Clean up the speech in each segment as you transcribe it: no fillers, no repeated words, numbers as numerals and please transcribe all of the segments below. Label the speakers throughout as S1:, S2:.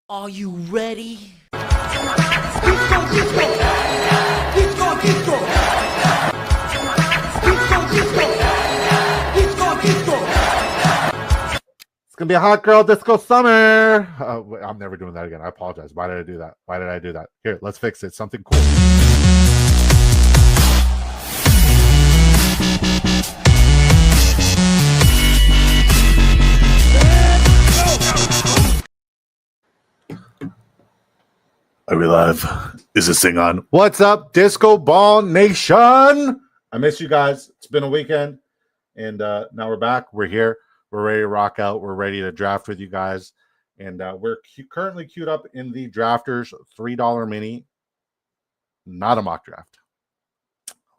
S1: Are you ready?
S2: It's gonna be a hot girl disco summer. I'm never doing that again. I apologize. Why did I do that? Why did I do that? Here, let's fix it. Something cool. Are we live? Is this thing on? What's up, Disco Ball Nation? I miss you guys. It's been a weekend, and now we're back. We're here. We're ready to rock out. We're ready to draft with you guys, and we're currently queued up in the Drafters $3 mini. Not a mock draft.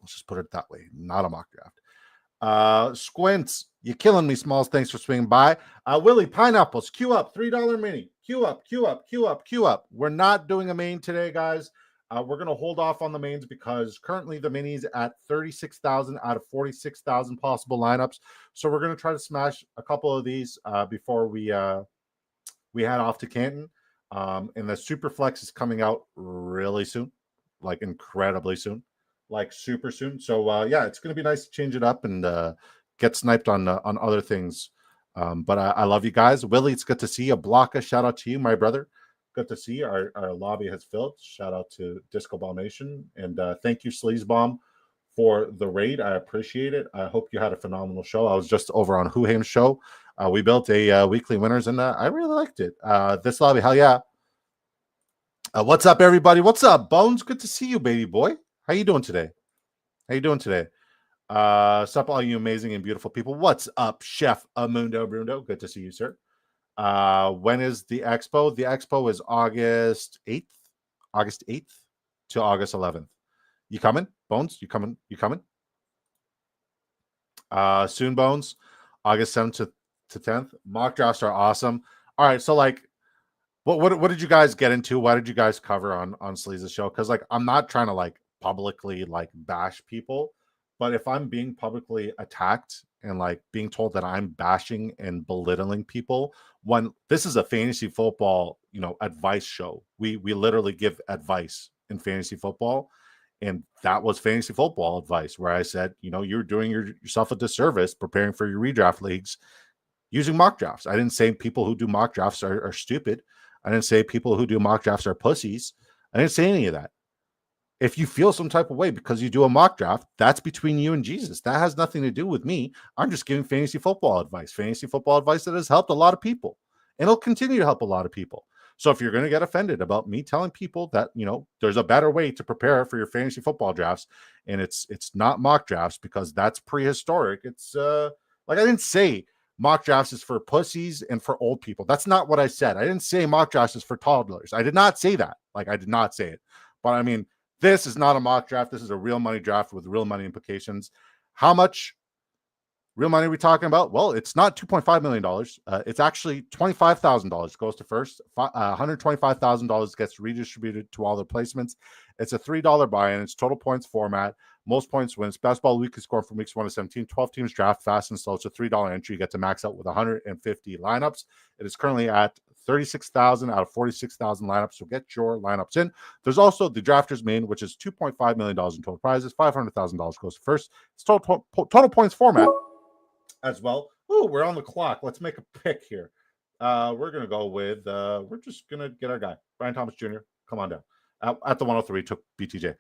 S2: Let's just put it that way. Not a mock draft. Squints, you're killing me, Smalls. Thanks for swinging by. Willie Pineapples, queue up, $3 mini. Queue up, queue up, queue up, queue up. We're not doing a main today, guys. We're going to hold off on the mains because currently the minis at 36,000 out of 46,000 possible lineups. So we're going to try to smash a couple of these before we head off to Canton. And the Super Flex is coming out really soon, like incredibly soon, like super soon. So yeah, it's going to be nice to change it up and get sniped on other things. But I love you guys. Willie, it's good to see you. Blocka, shout out to you, my brother. Good to see you. Our lobby has filled. Shout out to Disco Ball Nation. And thank you, Sleez Bomb, for the raid. I appreciate it. I hope you had a phenomenal show. I was just over on Huhaim's show. We built a weekly winners, and I really liked it. This lobby, hell yeah. What's up, everybody? What's up, Bones? Good to see you, baby boy. How you doing today? How you doing today? Sup, all you amazing and beautiful people. What's up, Chef Amundo Brundo? Good to see you, sir. When is the expo? The expo is August 8th. August 8th to August 11th. You coming, Bones? You coming? You coming? Soon, Bones. August 7th to 10th. Mock drafts are awesome. All right, so like, what did you guys get into? Why did you guys cover on Sleez's show? Because like, I'm not trying to like publicly like bash people. But if I'm being publicly attacked and like being told that I'm bashing and belittling people, when this is a fantasy football, advice show, we literally give advice in fantasy football, and that was fantasy football advice where I said, you're doing yourself a disservice preparing for your redraft leagues using mock drafts. I didn't say people who do mock drafts are stupid. I didn't say people who do mock drafts are pussies. I didn't say any of that. If you feel some type of way because you do a mock draft, that's between you and Jesus. That has nothing to do with me. I'm just giving fantasy football advice that has helped a lot of people, and it'll continue to help a lot of people. So if you're going to get offended about me telling people that, there's a better way to prepare for your fantasy football drafts, and it's not mock drafts because that's prehistoric. It's like I didn't say mock drafts is for pussies and for old people. That's not what I said. I didn't say mock drafts is for toddlers. I did not say that. Like I did not say it. But I mean, this is not a mock draft. This is a real money draft with real money implications. How much real money are we talking about? Well, it's not $2.5 million. It's actually $25,000 goes to first. $125,000 gets redistributed to all the placements. It's a $3 buy-in. It's total points format. Most points wins. Best ball weekly score from weeks 1 to 17. 12 teams draft fast and slow. It's a $3 entry. You get to max out with 150 lineups. It is currently at 36,000 out of 46,000 lineups. So get your lineups in. There's also the Drafters main, which is $2.5 million in total prizes. $500,000 goes to first. It's total points format as well. Oh, we're on the clock. Let's make a pick here. We're going to go with, we're just going to get our guy, Brian Thomas Jr. Come on down. At the 103, took BTJ.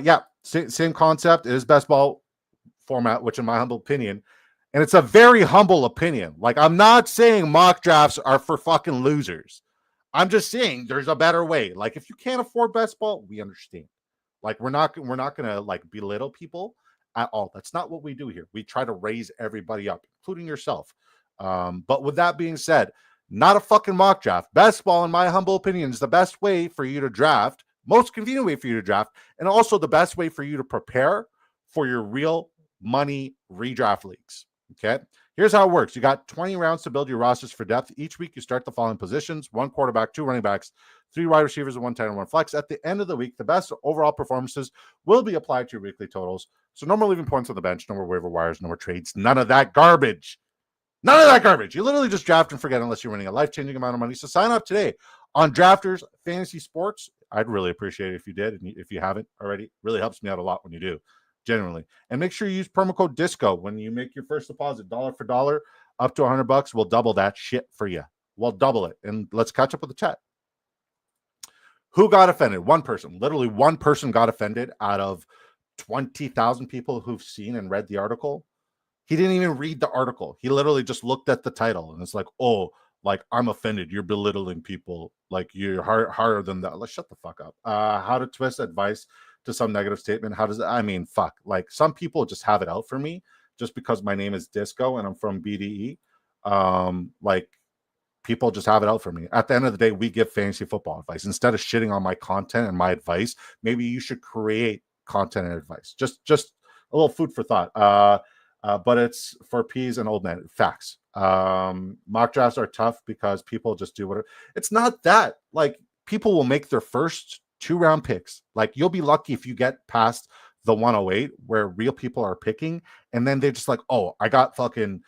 S2: Yeah, same concept. It is best ball format, which in my humble opinion, and it's a very humble opinion. Like, I'm not saying mock drafts are for fucking losers. I'm just saying there's a better way. Like, if you can't afford best ball, we understand. Like, we're not going to like belittle people at all. That's not what we do here. We try to raise everybody up, including yourself. But with that being said, not a fucking mock draft. Best ball, in my humble opinion, is the best way for you to draft, most convenient way for you to draft, and also the best way for you to prepare for your real money redraft leagues. Okay, here's how it works. You got 20 rounds to build your rosters for depth. Each week, you start the following positions: 1 quarterback, 2 running backs, 3 wide receivers, and 1 tight end, 1 flex. At the end of the week, the best overall performances will be applied to your weekly totals. So no more leaving points on the bench, no more waiver wires, no more trades, none of that garbage. None of that garbage. You literally just draft and forget unless you're winning a life-changing amount of money. So sign up today On Drafters Fantasy Sports, I'd really appreciate it if you did. And if you haven't already, it really helps me out a lot when you do, genuinely. And make sure you use promo code DISCO when you make your first deposit, dollar for dollar, up to $100. We'll double that shit for you. We'll double it. And let's catch up with the chat. Who got offended? One person. Literally one person got offended out of 20,000 people who've seen and read the article. He didn't even read the article. He literally just looked at the title and it's like, oh, like, I'm offended. You're belittling people. Like, you're harder than that. Let's shut the fuck up. How to twist advice to some negative statement. How does it? I mean, fuck. Like, some people just have it out for me just because my name is Disco and I'm from BDE. Like, people just have it out for me. At the end of the day, we give fantasy football advice. Instead of shitting on my content and my advice, maybe you should create content and advice. Just a little food for thought. But it's for peas and old men. Facts. Mock drafts are tough because people just do whatever. It's not that. Like, people will make their first 2-round picks. Like, you'll be lucky if you get past the 108 where real people are picking, and then they're just like, oh, I got fucking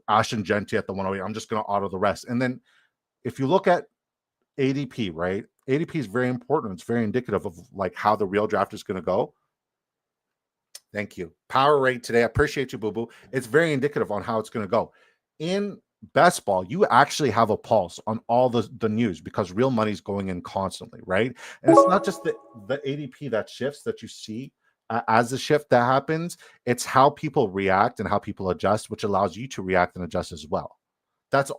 S2: Ashton Genty at the 108. I'm just going to auto the rest. And then if you look at ADP, right? ADP is very important. It's very indicative of like how the real draft is going to go. Thank you. Power rate today. I appreciate you, boo-boo. It's very indicative on how it's going to go. In best ball, you actually have a pulse on all the news because real money is going in constantly, right? And it's not just the ADP that shifts that you see as the shift that happens. It's how people react and how people adjust, which allows you to react and adjust as well. That's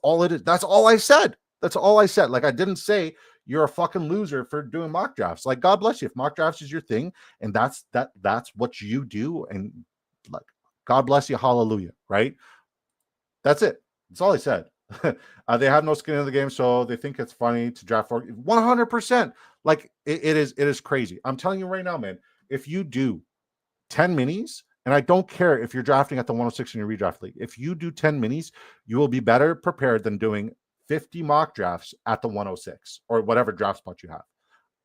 S2: all it is. That's all I said. That's all I said. Like, I didn't say you're a fucking loser for doing mock drafts. Like, God bless you. If mock drafts is your thing and that's what you do, and like, God bless you. Hallelujah. Right? That's it. That's all I said. They have no skin in the game, so they think it's funny to draft for 100%. Like, it is crazy. I'm telling you right now, man, if you do 10 minis, and I don't care if you're drafting at the 106 in your redraft league, if you do 10 minis, you will be better prepared than doing 50 mock drafts at the 106 or whatever draft spot you have.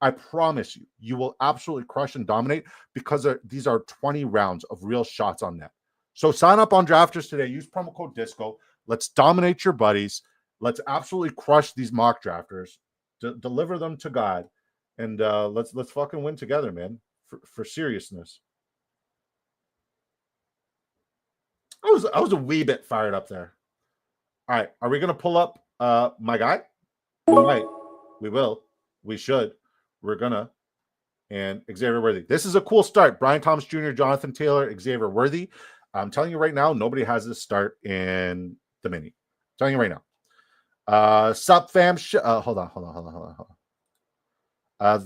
S2: I promise you, you will absolutely crush and dominate because these are 20 rounds of real shots on net. So sign up on Drafters today. Use promo code DISCO. Let's dominate your buddies. Let's absolutely crush these mock drafters. Deliver them to God, and let's fucking win together, man. For seriousness. I was a wee bit fired up there. All right, are we gonna pull up my guy? We might. We will. We should. We're gonna. And Xavier Worthy. This is a cool start. Brian Thomas Jr., Jonathan Taylor, Xavier Worthy. I'm telling you right now, nobody has this start in the mini. I'm telling you right now. Sup fam. Hold on.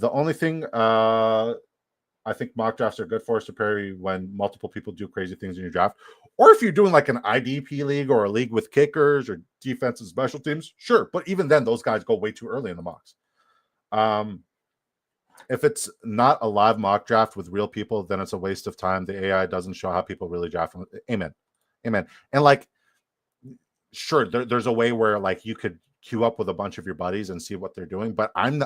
S2: The only thing I think mock drafts are good for is to prepare when multiple people do crazy things in your draft. Or if you're doing like an IDP league or a league with kickers or defensive special teams, sure. But even then, those guys go way too early in the mocks. If it's not a live mock draft with real people, then it's a waste of time. The AI doesn't show how people really draft. Amen. And like, sure, there's a way where like you could queue up with a bunch of your buddies and see what they're doing. But I'm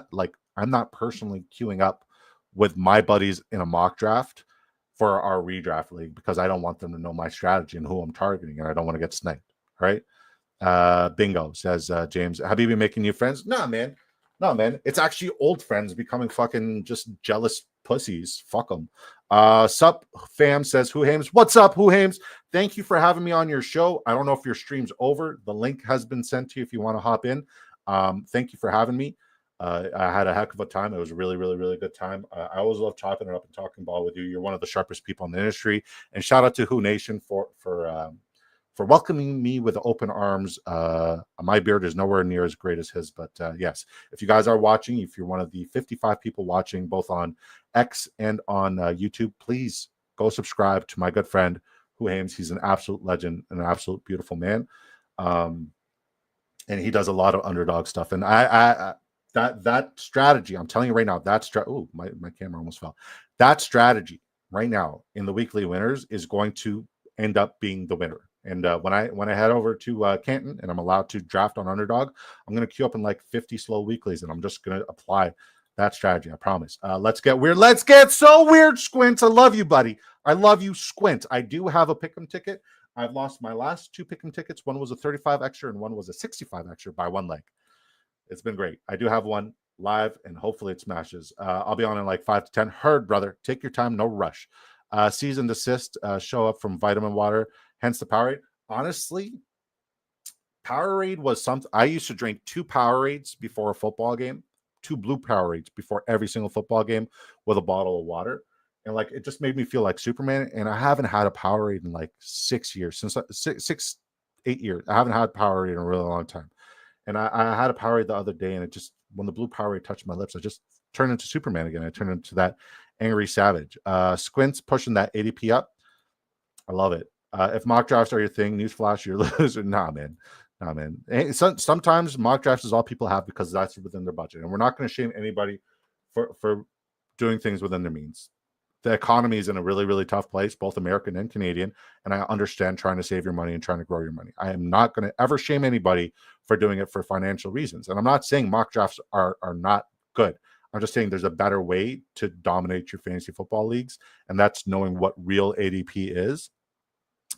S2: not personally queuing up with my buddies in a mock draft for our redraft league because I don't want them to know my strategy and who I'm targeting, and I don't want to get sniped. Right? Bingo, says James. Have you been making new friends? No, man. It's actually old friends becoming fucking just jealous pussies. Fuck them. Sup fam, says Who Hames. What's up, Who Hames? Thank you for having me on your show. I don't know if your stream's over. The link has been sent to you if you want to hop in. Thank you for having me. I had a heck of a time. It was a really, really, really good time. I always love chopping it up and talking ball with you. You're one of the sharpest people in the industry. And shout out to Who Nation for welcoming me with open arms. My beard is nowhere near as great as his, but yes, if you guys are watching, if you're one of the 55 people watching both on X and on YouTube, please go subscribe to my good friend Who Hames. He's an absolute legend and an absolute beautiful man. And he does a lot of underdog stuff. And I that strategy, I'm telling you right now, my camera almost fell. That strategy right now in the weekly winners is going to end up being the winner. And when I head over to Canton and I'm allowed to draft on underdog, I'm going to queue up in like 50 slow weeklies, and I'm just going to apply that strategy. I promise. Let's get weird. Let's get so weird, Squint. I love you, buddy. I love you, Squint. I do have a pick'em ticket. I've lost my last 2 pick'em tickets. One was a 35 extra and one was a 65 extra by one leg. It's been great. I do have one live, and hopefully it smashes. I'll be on in like 5 to 10. Heard, brother. Take your time, no rush. Seasoned assist show up from vitamin water, hence the Powerade. Honestly, Powerade was something I used to drink 2 Powerades before a football game, 2 blue Powerades before every single football game with a bottle of water. And like it just made me feel like Superman. And I haven't had a Powerade in like 6 years, since 8 years. I haven't had Powerade in a really long time. And I had a Powerade the other day, and it just, when the blue Powerade touched my lips, I just turned into Superman again. I turned into that angry savage. Squints pushing that ADP up. I love it. If mock drafts are your thing, newsflash, you're a loser. Nah, man. Nah, man. Sometimes mock drafts is all people have because that's within their budget. And we're not going to shame anybody for doing things within their means. The economy is in a really, really tough place, both American and Canadian. And I understand trying to save your money and trying to grow your money. I am not going to ever shame anybody for doing it for financial reasons. And I'm not saying mock drafts are not good. I'm just saying there's a better way to dominate your fantasy football leagues. And that's knowing what real ADP is,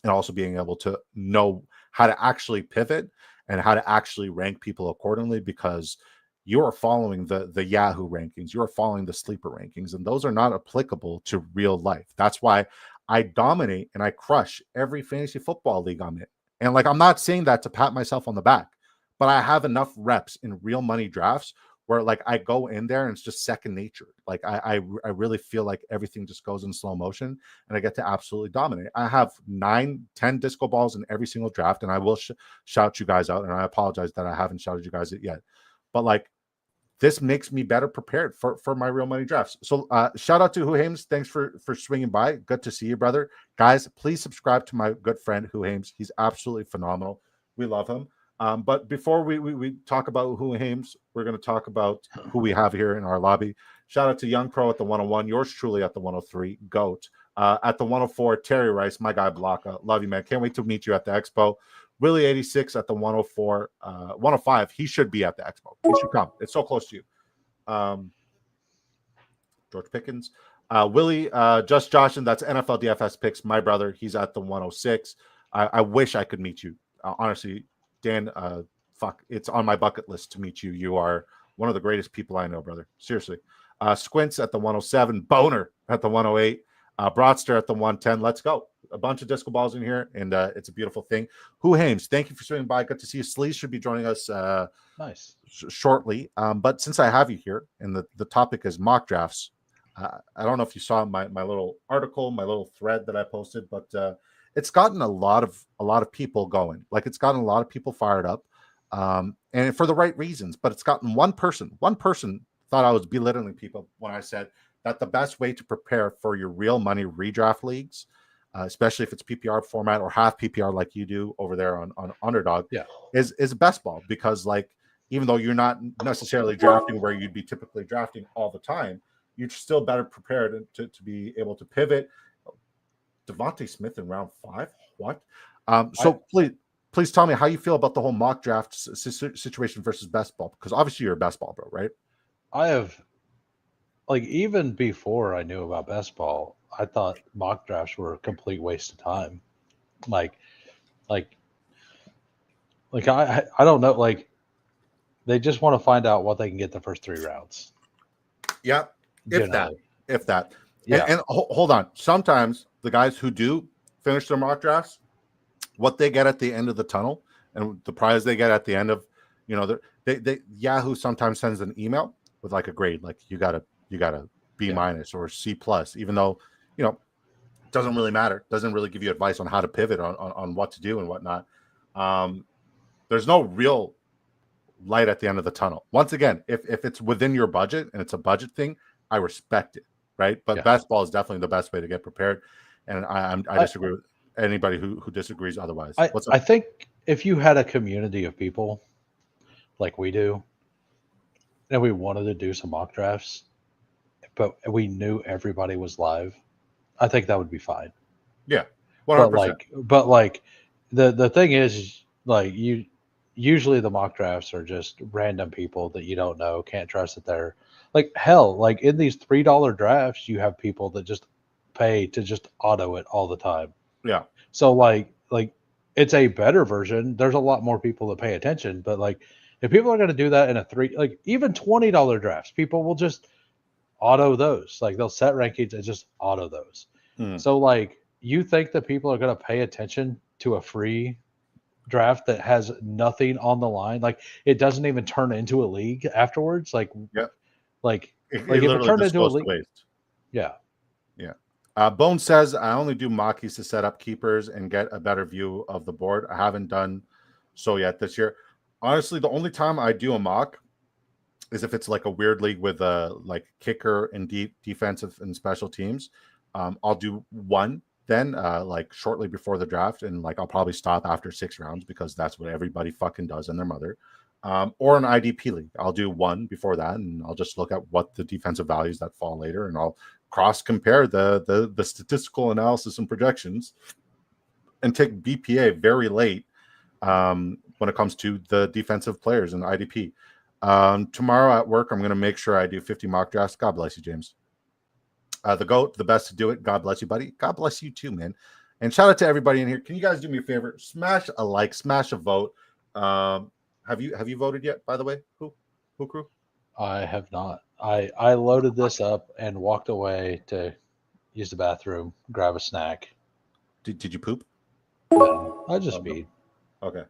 S2: and also being able to know how to actually pivot and how to actually rank people accordingly, because you are following the Yahoo rankings, you are following the sleeper rankings, and those are not applicable to real life. That's why I dominate and I crush every fantasy football league I'm in. And like, I'm not saying that to pat myself on the back, but I have enough reps in real money drafts where like I go in there and it's just second nature. Like I really feel like everything just goes in slow motion and I get to absolutely dominate. I have 9, 10 disco balls in every single draft, and I will shout you guys out. And I apologize that I haven't shouted you guys yet, but like, this makes me better prepared for my real money drafts. So shout out to Who Hames. Thanks for swinging by. Good to see you, brother. Guys, please subscribe to my good friend Who Hames. He's absolutely phenomenal. We love him. But before we talk about Who Hames, we're going to talk about who we have here in our lobby. Shout out to Young Pro at the 101. Yours truly at the 103. Goat. At the 104, Terry Rice, my guy Blocka. Love you, man. Can't wait to meet you at the expo. Willie 86 at the 104, 105. He should be at the expo. He should come. It's so close to you. George Pickens. Willie, Just Joshin, that's NFL DFS picks. My brother, he's at the 106. I wish I could meet you. Honestly, Dan, it's on my bucket list to meet you. You are one of the greatest people I know, brother. Seriously. Squints at the 107. Boner at the 108. Broadster at the 110. Let's go. A bunch of disco balls in here, and it's a beautiful thing. Who Hames, thank you for swinging by. Good to see you. Sleez should be joining us
S1: nice
S2: shortly. But since I have you here, and the topic is mock drafts, I don't know if you saw my little article, my little thread that I posted, but it's gotten a lot of people going. Like, it's gotten a lot of people fired up, and for the right reasons. But it's gotten one person thought I was belittling people when I said that the best way to prepare for your real money redraft leagues, especially if it's PPR format or half PPR like you do over there on Underdog, is best ball. Because like, even though you're not necessarily drafting where you'd be typically drafting all the time, you're still better prepared to be able to pivot. Devontae Smith in round 5? What? So please tell me how you feel about the whole mock draft situation versus best ball, because obviously you're a best ball bro, right?
S1: I have, like, even before I knew about best ball, I thought mock drafts were a complete waste of time. Like I don't know. Like, they just want to find out what they can get the first 3 rounds.
S2: Yeah, if that.
S1: Yeah.
S2: And hold on. Sometimes the guys who do finish their mock drafts, what they get at the end of the tunnel and the prize they get at the end of, they Yahoo sometimes sends an email with like a grade, like you got a B- or C+, even though, it doesn't really matter. Doesn't really give you advice on how to pivot on what to do and whatnot. There's no real light at the end of the tunnel. Once again, if it's within your budget and it's a budget thing, I respect it, right? But best ball is definitely the best way to get prepared. And I disagree with anybody who disagrees otherwise.
S1: I think if you had a community of people like we do, and we wanted to do some mock drafts, but we knew everybody was live, I think that would be fine.
S2: Yeah, 100%.
S1: But the thing is, like, you usually the mock drafts are just random people that you don't know, can't trust that they're, like, hell, like in these $3 drafts, you have people that just pay to just auto it all the time.
S2: Yeah.
S1: So like it's a better version. There's a lot more people that pay attention, but like If people are going to do that in a even $20 drafts, people will just auto those. Like they'll set rankings and just auto those. So like you think that people are going to pay attention to a free draft that has nothing on the line? Like it doesn't even turn into a league afterwards. Like
S2: Yep.
S1: like
S2: It
S1: if it
S2: literally
S1: turned
S2: just
S1: into a
S2: goes to
S1: league,
S2: waste.
S1: yeah.
S2: Bone says, I only do mockies to set up keepers and get a better view of the board. I haven't done so yet this year. Honestly, the only time I do a mock is if it's like a weird league with like kicker and defensive and special teams. I'll do one then like shortly before the draft, and like I'll probably stop after 6 rounds because that's what everybody fucking does and their mother. Or an IDP league. I'll do one before that, and I'll just look at what the defensive values that fall later, and I'll cross compare the statistical analysis and projections and take BPA very late when it comes to the defensive players in the IDP. Tomorrow at work, I'm going to make sure I do 50 mock drafts. God bless you, James. The GOAT, the best to do it. God bless you, buddy. God bless you too, man. And shout out to everybody in here. Can you guys do me a favor? Smash a like, smash a vote. Have you voted yet, by the way? Who crew?
S1: I have not. I loaded this up and walked away to use the bathroom, grab a snack.
S2: Did you poop?
S1: No, I just peed.
S2: Okay.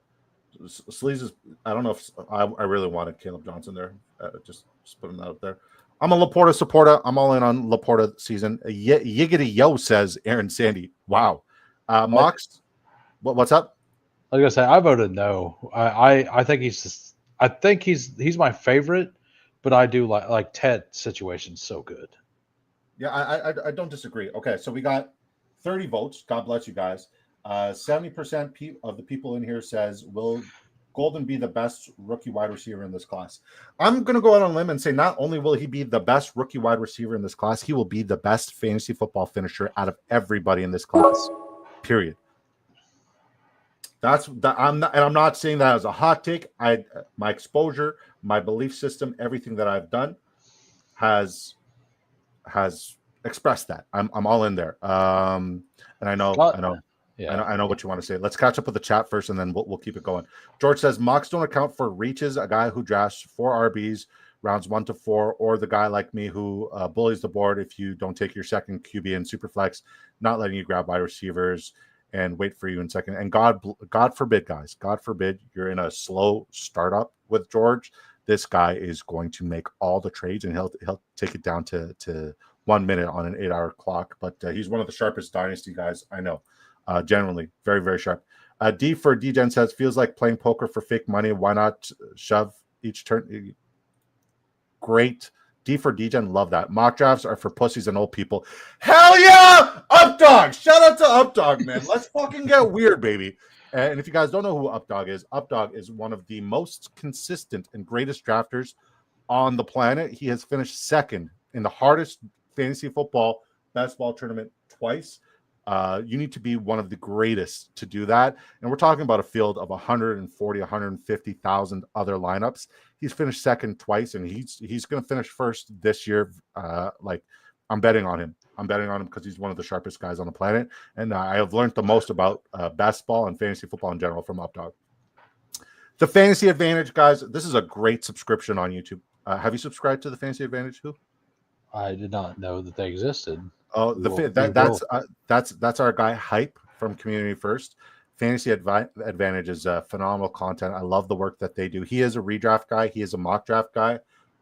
S2: Sleez is, I don't know if I really wanted Caleb Johnson there. Just put him out there. I'm a Laporta supporter. I'm all in on Laporta season. Yiggity yo, says Aaron Sandy. Wow. Mox, what's up?
S1: I was gonna say I voted no. I think he's my favorite, but I do like Ted situation's so good.
S2: Yeah, I don't disagree. Okay, so we got 30 votes. God bless you guys. 70% of the people in here says, will Golden be the best rookie wide receiver in this class? I'm going to go out on a limb and say not only will he be the best rookie wide receiver in this class, he will be the best fantasy football finisher out of everybody in this class. Period. I'm not saying that as a hot take. My exposure, my belief system, everything that I've done has expressed that. I'm all in there. And I know what you want to say. Let's catch up with the chat first, and then we'll keep it going. George says mocks don't account for reaches. A guy who drafts 4 RBs rounds 1 to 4, or the guy like me who bullies the board if you don't take your second QB in Superflex, not letting you grab wide receivers and wait for you in second. And God forbid, guys, God forbid you're in a slow startup with George. This guy is going to make all the trades, and he'll take it down to 1 minute on an 8-hour clock. But he's one of the sharpest dynasty guys I know. Generally, very, very sharp. D for DGen says, feels like playing poker for fake money. Why not shove each turn? Great. D for DGen, love that. Mock drafts are for pussies and old people. Hell yeah! Updog! Shout out to Updog, man. Let's fucking get weird, baby. And if you guys don't know who Updog is one of the most consistent and greatest drafters on the planet. He has finished second in the hardest fantasy football best ball tournament twice. You need to be one of the greatest to do that. And we're talking about a field of 140, 150,000 other lineups. He's finished second twice, and he's going to finish first this year. I'm betting on him. I'm betting on him because he's one of the sharpest guys on the planet. And I have learned the most about basketball and fantasy football in general from Updog. The Fantasy Advantage, guys, this is a great subscription on YouTube. Have you subscribed to the Fantasy Advantage? Who?
S1: I did not know that they existed.
S2: Oh, that's our guy Hype from Community First. Fantasy Advantage is phenomenal content. I love the work that they do. He is a redraft guy. He is a mock draft guy.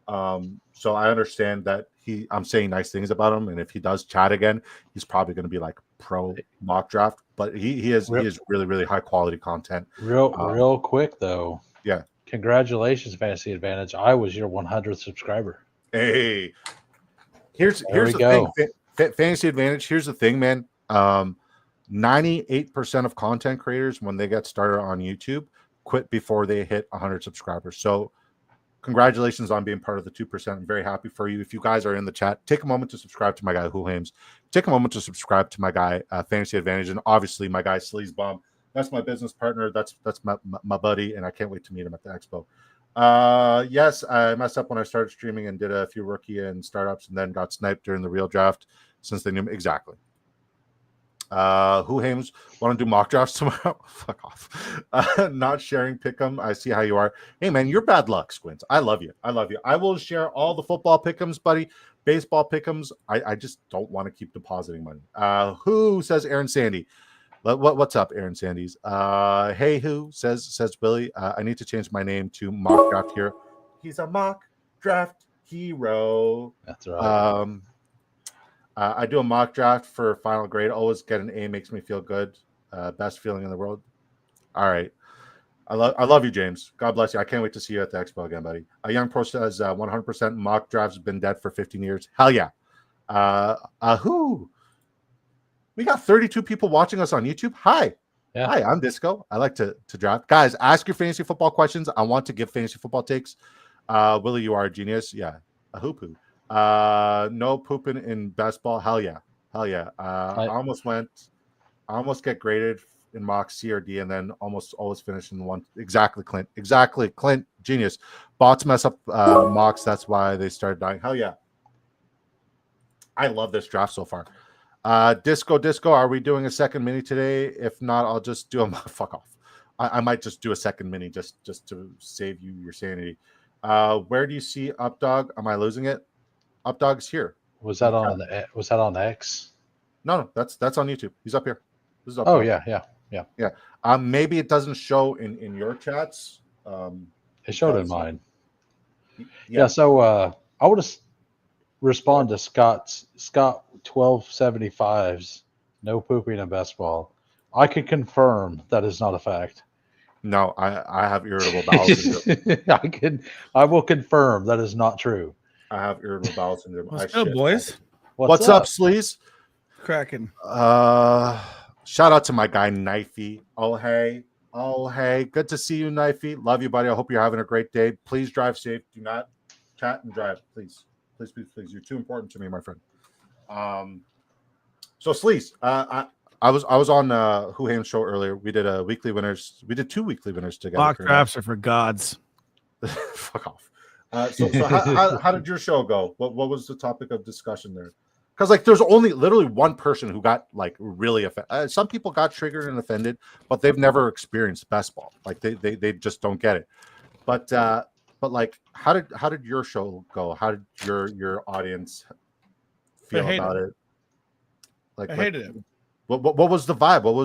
S2: So I understand that I'm saying nice things about him, and if he does chat again, he's probably going to be like pro mock draft. But he is really, really high quality content.
S1: Real quick though.
S2: Yeah.
S1: Congratulations, Fantasy Advantage. I was your 100th subscriber.
S2: Hey. Here's the thing. Fantasy Advantage. Here's the thing, man. 98% of content creators, when they get started on YouTube, quit before they hit 100 subscribers. So congratulations on being part of the 2%. I'm very happy for you. If you guys are in the chat, take a moment to subscribe to my guy, Huhames. Take a moment to subscribe to my guy, Fantasy Advantage. And obviously my guy, Sleez Bomb. That's my business partner. That's my buddy. And I can't wait to meet him at the expo. Yes, I messed up when I started streaming and did a few rookie and startups and then got sniped during the real draft since they knew me. Exactly. Who Hames want to do mock drafts tomorrow? Fuck off. Not sharing pick'em. I see how you are. Hey man, you're bad luck, Squints. I love you. I love you. I will share all the football pick'ems, buddy. Baseball pick'ems. I just don't want to keep depositing money. Who says Aaron Sandy? What's up, Aaron Sandys? Hey, who says Billy? I need to change my name to mock draft hero. He's a mock draft hero.
S1: That's right.
S2: I do a mock draft for final grade. Always get an A makes me feel good. Best feeling in the world. All right. I love you, James. God bless you. I can't wait to see you at the expo again, buddy. A young pro says 100% mock drafts have been dead for 15 years. Hell yeah. Who? We got 32 people watching us on YouTube. Hi.
S1: Yeah.
S2: Hi, I'm Disco. I like to draft. Guys, ask your fantasy football questions. I want to give fantasy football takes. Willie, you are a genius. Yeah. A hoopoo. No pooping in best ball. Hell yeah. I almost get graded in mock C or D and then almost always finish in one. Exactly, Clint, genius. Bots mess up mocks. That's why they started dying. Hell yeah. I love this draft so far. Disco, are we doing a second mini today? If not, I'll just do a fuck off. I might just do a second mini just to save you your sanity. Where do you see Updog? Am I losing it? Updog's here.
S1: Was that on X?
S2: No, that's on YouTube. He's up here. This is Updog.
S1: Oh yeah.
S2: Maybe it doesn't show in your chats.
S1: It showed in mine. Yeah. So I would respond to Scott 1275's no pooping in best ball. I can confirm that is not a fact.
S2: No, I have irritable bowel syndrome.
S1: I will confirm that is not true.
S2: I have irritable bowel syndrome.
S3: What's up, boys?
S2: What's up, Sleez?
S3: Cracking.
S2: Shout out to my guy Knifey. Oh hey, good to see you, Knifey. Love you, buddy. I hope you're having a great day. Please drive safe. Do not chat and drive, please. Please. You're too important to me, my friend. So Sleez, I was on Who Ham's show earlier. We did weekly winners. We did 2 weekly winners together.
S3: Mock drafts are for gods.
S2: Fuck off. So how did your show go? What was the topic of discussion there? Because like there's only literally one person who got like really offended. Some people got triggered and offended, but they've never experienced best ball. Like they just don't get it. But like how did your show go? How did your audience feel about it? Like
S3: I hated it.
S2: What was the vibe? What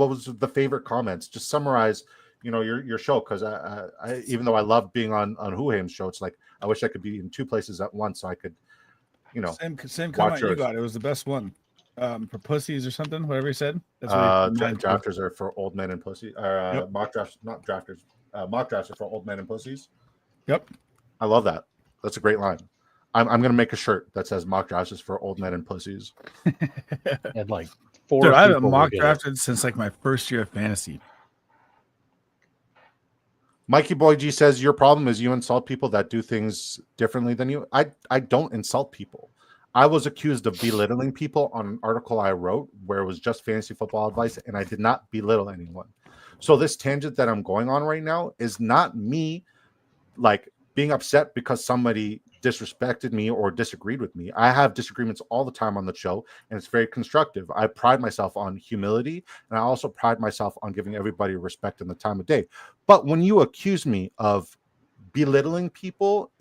S2: was the favorite comments? Just summarize, your show, because I even though I love being on Who Ham's show, it's like I wish I could be in 2 places at once so I could,
S3: same comment you got. It was the best one. For pussies or something, whatever he said. That's what
S2: drafters are for old men and pussies. Yep. Mock drafts, not drafters. Mock drafts are for old men and pussies.
S3: Yep.
S2: I love that. That's a great line. I'm gonna make a shirt that says mock drafts is for old men and pussies.
S1: And like 4
S3: Dude, I haven't mock drafted since like my first year of fantasy.
S2: Mikey Boy G says your problem is you insult people that do things differently than you. I don't insult people. I was accused of belittling people on an article I wrote where it was just fantasy football advice, and I did not belittle anyone. So this tangent that I'm going on right now is not me like being upset because somebody disrespected me or disagreed with me. I have disagreements all the time on the show, and it's very constructive. I pride myself on humility, and I also pride myself on giving everybody respect in the time of day. But when you accuse me of belittling people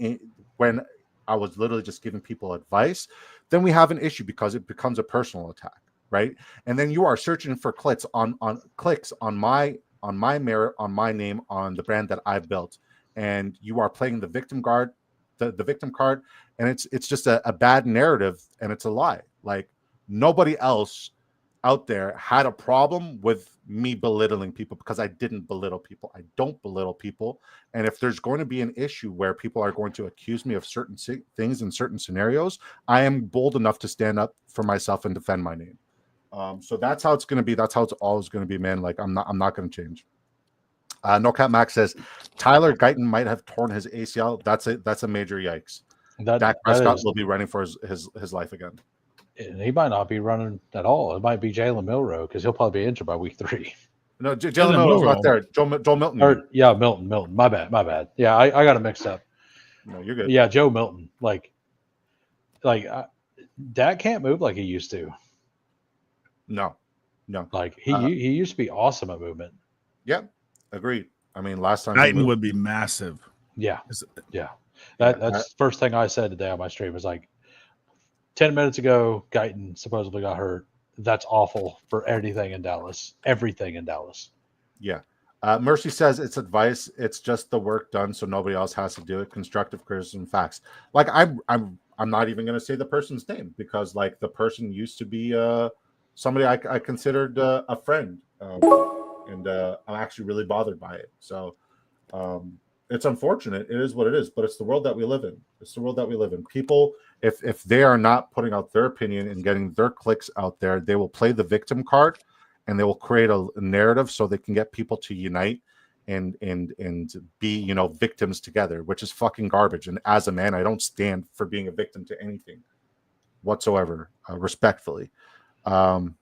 S2: when I was literally just giving people advice, then we have an issue because it becomes a personal attack, right? And then you are searching for clicks on my merit, on my name, on the brand that I've built, and you are playing the victim card, the victim card, and it's just a bad narrative, and it's a lie. Like nobody else out there had a problem with me belittling people because I didn't belittle people. I don't belittle people. And if there's going to be an issue where people are going to accuse me of certain things in certain scenarios, I am bold enough to stand up for myself and defend my name. So that's how it's going to be. That's how it's always going to be, man. Like I'm not going to change. No Cat Max says Tyler Guyton might have torn his ACL. That's a major yikes. Dak Prescott will be running for his life again.
S1: He might not be running at all. It might be Jalen Milroe because he'll probably be injured by week 3.
S2: No, Jalen Milroe's not there. Joe Milton.
S1: Milton. My bad. Yeah, I got it mixed up.
S2: No, you're good.
S1: Yeah, Joe Milton. Like Dak can't move like he used to.
S2: No, No,
S1: Like he used to be awesome at movement.
S2: Yeah, agreed. I mean, last time
S3: Titan would be massive.
S1: Yeah. That's the first thing I said today on my stream was like 10 minutes ago, Guyton supposedly got hurt. That's awful for everything in Dallas. Everything in Dallas.
S2: Yeah. Mercy says it's advice. It's just the work done, so nobody else has to do it. Constructive criticism, facts. Like I'm not even going to say the person's name because like the person used to be somebody I considered a friend, and I'm actually really bothered by it. So it's unfortunate. It is what it is, but it's the world that we live in. It's the world that we live in. People, if they are not putting out their opinion and getting their clicks out there, they will play the victim card. And they will create a narrative so they can get people to unite and be, victims together, which is fucking garbage. And as a man, I don't stand for being a victim to anything whatsoever, respectfully. Two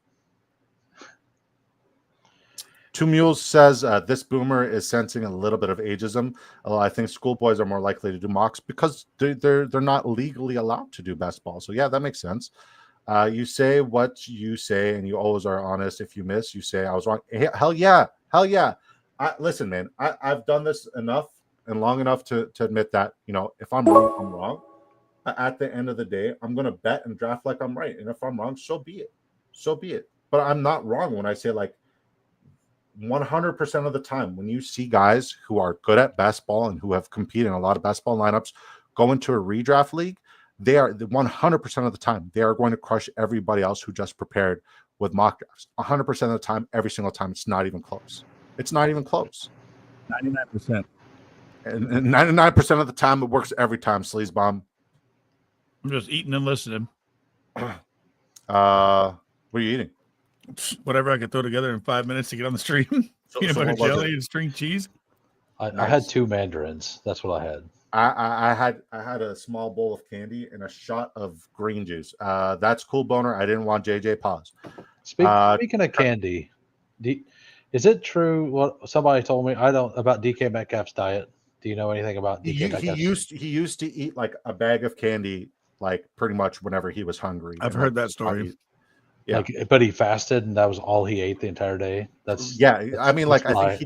S2: Mules says this boomer is sensing a little bit of ageism. Although I think schoolboys are more likely to do mocks because they're not legally allowed to do best ball. So yeah, that makes sense. You say what you say, and you always are honest. If you miss, you say I was wrong. Hell yeah. Listen, man, I've done this enough and long enough to admit that if I'm wrong, I'm wrong. At the end of the day, I'm gonna bet and draft like I'm right, and if I'm wrong, so be it. But I'm not wrong when I say like 100% of the time when you see guys who are good at best ball and who have competed in a lot of best ball lineups go into a redraft league. They are 100% of the time, they are going to crush everybody else who just prepared with mock drafts. 100% of the time, every single time, it's not even close. 99%. And 99% of the time, it works every time, Sleez Bomb.
S3: I'm just eating and listening.
S2: What are you eating?
S3: Whatever I could throw together in 5 minutes to get on the stream. Peanut butter jelly and string cheese.
S1: I had 2 mandarins. That's what I had.
S2: I had a small bowl of candy and a shot of green juice. That's cool, Boner. I didn't want JJ. Pause.
S1: Speaking of candy, is it true what somebody told me? I don't about DK Metcalf's diet. Do you know anything about DK Metcalf?
S2: He used to eat like a bag of candy, like pretty much whenever he was hungry.
S3: I've heard that story.
S2: Yeah,
S1: but he fasted and that was all he ate the entire day. I think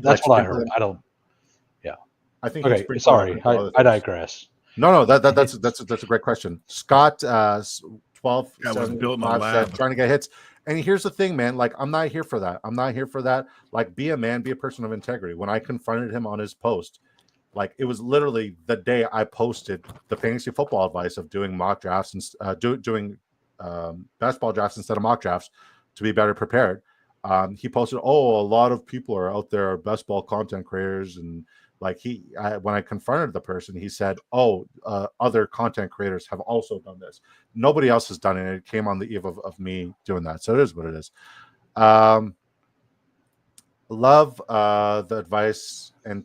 S3: that's
S1: what I heard. I don't.
S2: I think.
S1: Okay, sorry, I digress.
S2: No, that's a great question. Scott 12
S3: was built in my lab.
S2: Trying to get hits. And here's the thing, man. Like, I'm not here for that. Like, be a man, be a person of integrity. When I confronted him on his post, like it was literally the day I posted the fantasy football advice of doing mock drafts and doing basketball drafts instead of mock drafts to be better prepared. He posted, a lot of people are out there, best ball content creators, and like when I confronted the person, he said, other content creators have also done this. Nobody else has done it. It came on the eve of me doing that. So it is what it is. Love the advice and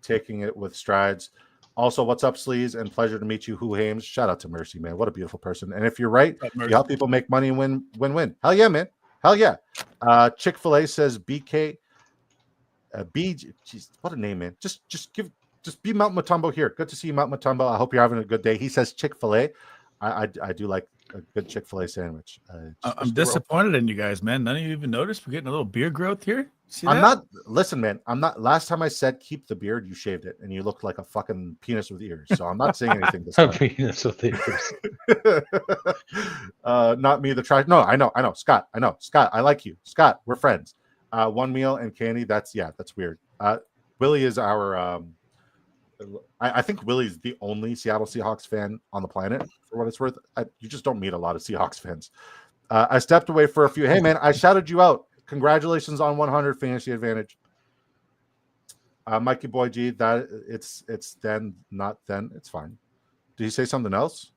S2: taking it with strides. Also, what's up, Sleez? And pleasure to meet you, Who Hames. Shout out to Mercy, man. What a beautiful person. And if you're right, you help people make money and win. Hell yeah, man. Hell yeah. Chick-fil-A says BK. Geez, what a name, man. Just be Mount Matumbo here. Good to see you, Mount Matumbo. I hope you're having a good day. He says Chick-fil-A. I do like a good Chick-fil-A sandwich.
S3: I'm disappointed in you guys, man. None of you even noticed we're getting a little beard growth here.
S2: Listen, man, I'm not. Last time I said keep the beard, you shaved it, and you looked like a fucking penis with ears. So I'm not saying anything this time.
S1: Penis with ears.
S2: Not me, the trash. No, I know. Scott, I like you. Scott, we're friends. One meal and candy. That's weird. Willie is our. I think Willie's the only Seattle Seahawks fan on the planet, for what it's worth. You just don't meet a lot of Seahawks fans. I stepped away for a few. Hey, man, I shouted you out. Congratulations on 100 fantasy advantage. Mikey Boy G, that it's then, not then. It's fine. Did you say something else?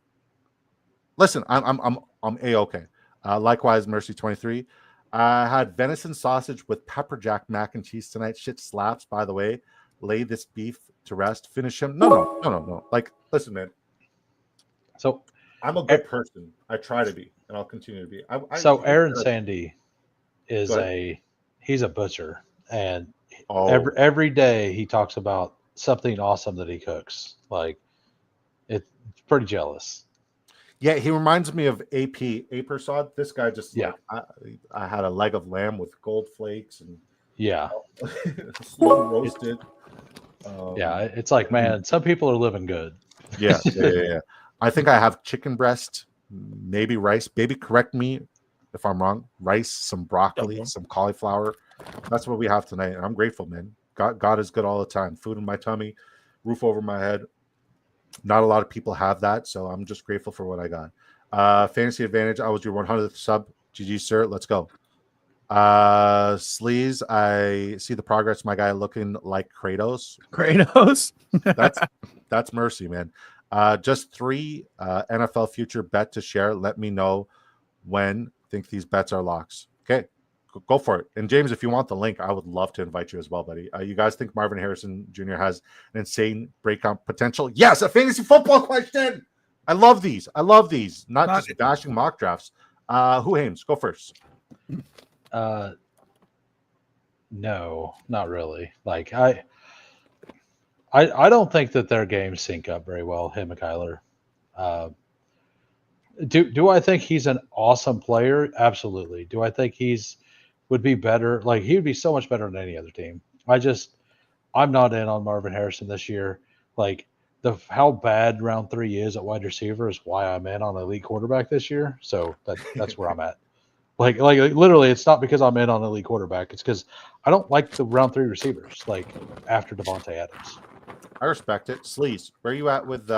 S2: Listen, I'm A-okay. Likewise, Mercy 23. I had venison sausage with pepper jack mac and cheese tonight. Shit slaps, by the way. Lay this beef to rest. Finish him. No. Like, listen, man.
S1: So
S2: I'm a good person. I try to be, and I'll continue to be.
S1: Aaron Sandy is he's a butcher, and every day he talks about something awesome that he cooks. Like, it's pretty jealous.
S2: Yeah, he reminds me of AP Apersod. This guy just
S1: Yeah.
S2: I had a leg of lamb with gold flakes and
S1: Yeah.
S2: slow roasted.
S1: Yeah, it's like, man, some people are living good.
S2: Yeah. I think I have chicken breast, maybe rice. Baby, correct me if I'm wrong. Rice, some broccoli, some cauliflower. That's what we have tonight. And I'm grateful, man. God is good all the time. Food in my tummy, roof over my head. Not a lot of people have that, so I'm just grateful for what I got. Fantasy Advantage, I was your 100th sub. GG, sir. Let's go. Sleez, I see the progress, my guy, looking like Kratos. That's mercy, man. Just 3 NFL future bet to share. Let me know when. Think these bets are locks. Okay, go for it. And James, if you want the link, I would love to invite you as well, buddy. You guys think Marvin Harrison Jr. has an insane breakout potential? Yes, a fantasy football question. I love these. Not just bashing mock drafts. Who aims? Go first.
S1: No, not really. Like I don't think that their games sync up very well, him and Kyler. Do I think he's an awesome player? Absolutely. Do I think would be better? Like he would be so much better than any other team. I'm not in on Marvin Harrison this year. Like how bad round 3 is at wide receiver is why I'm in on elite quarterback this year. So that's where I'm at. Like literally, it's not because I'm in on elite quarterback. It's because I don't like the round 3 receivers. Like after Devontae Adams.
S2: I respect it. Sleaze, where are you at with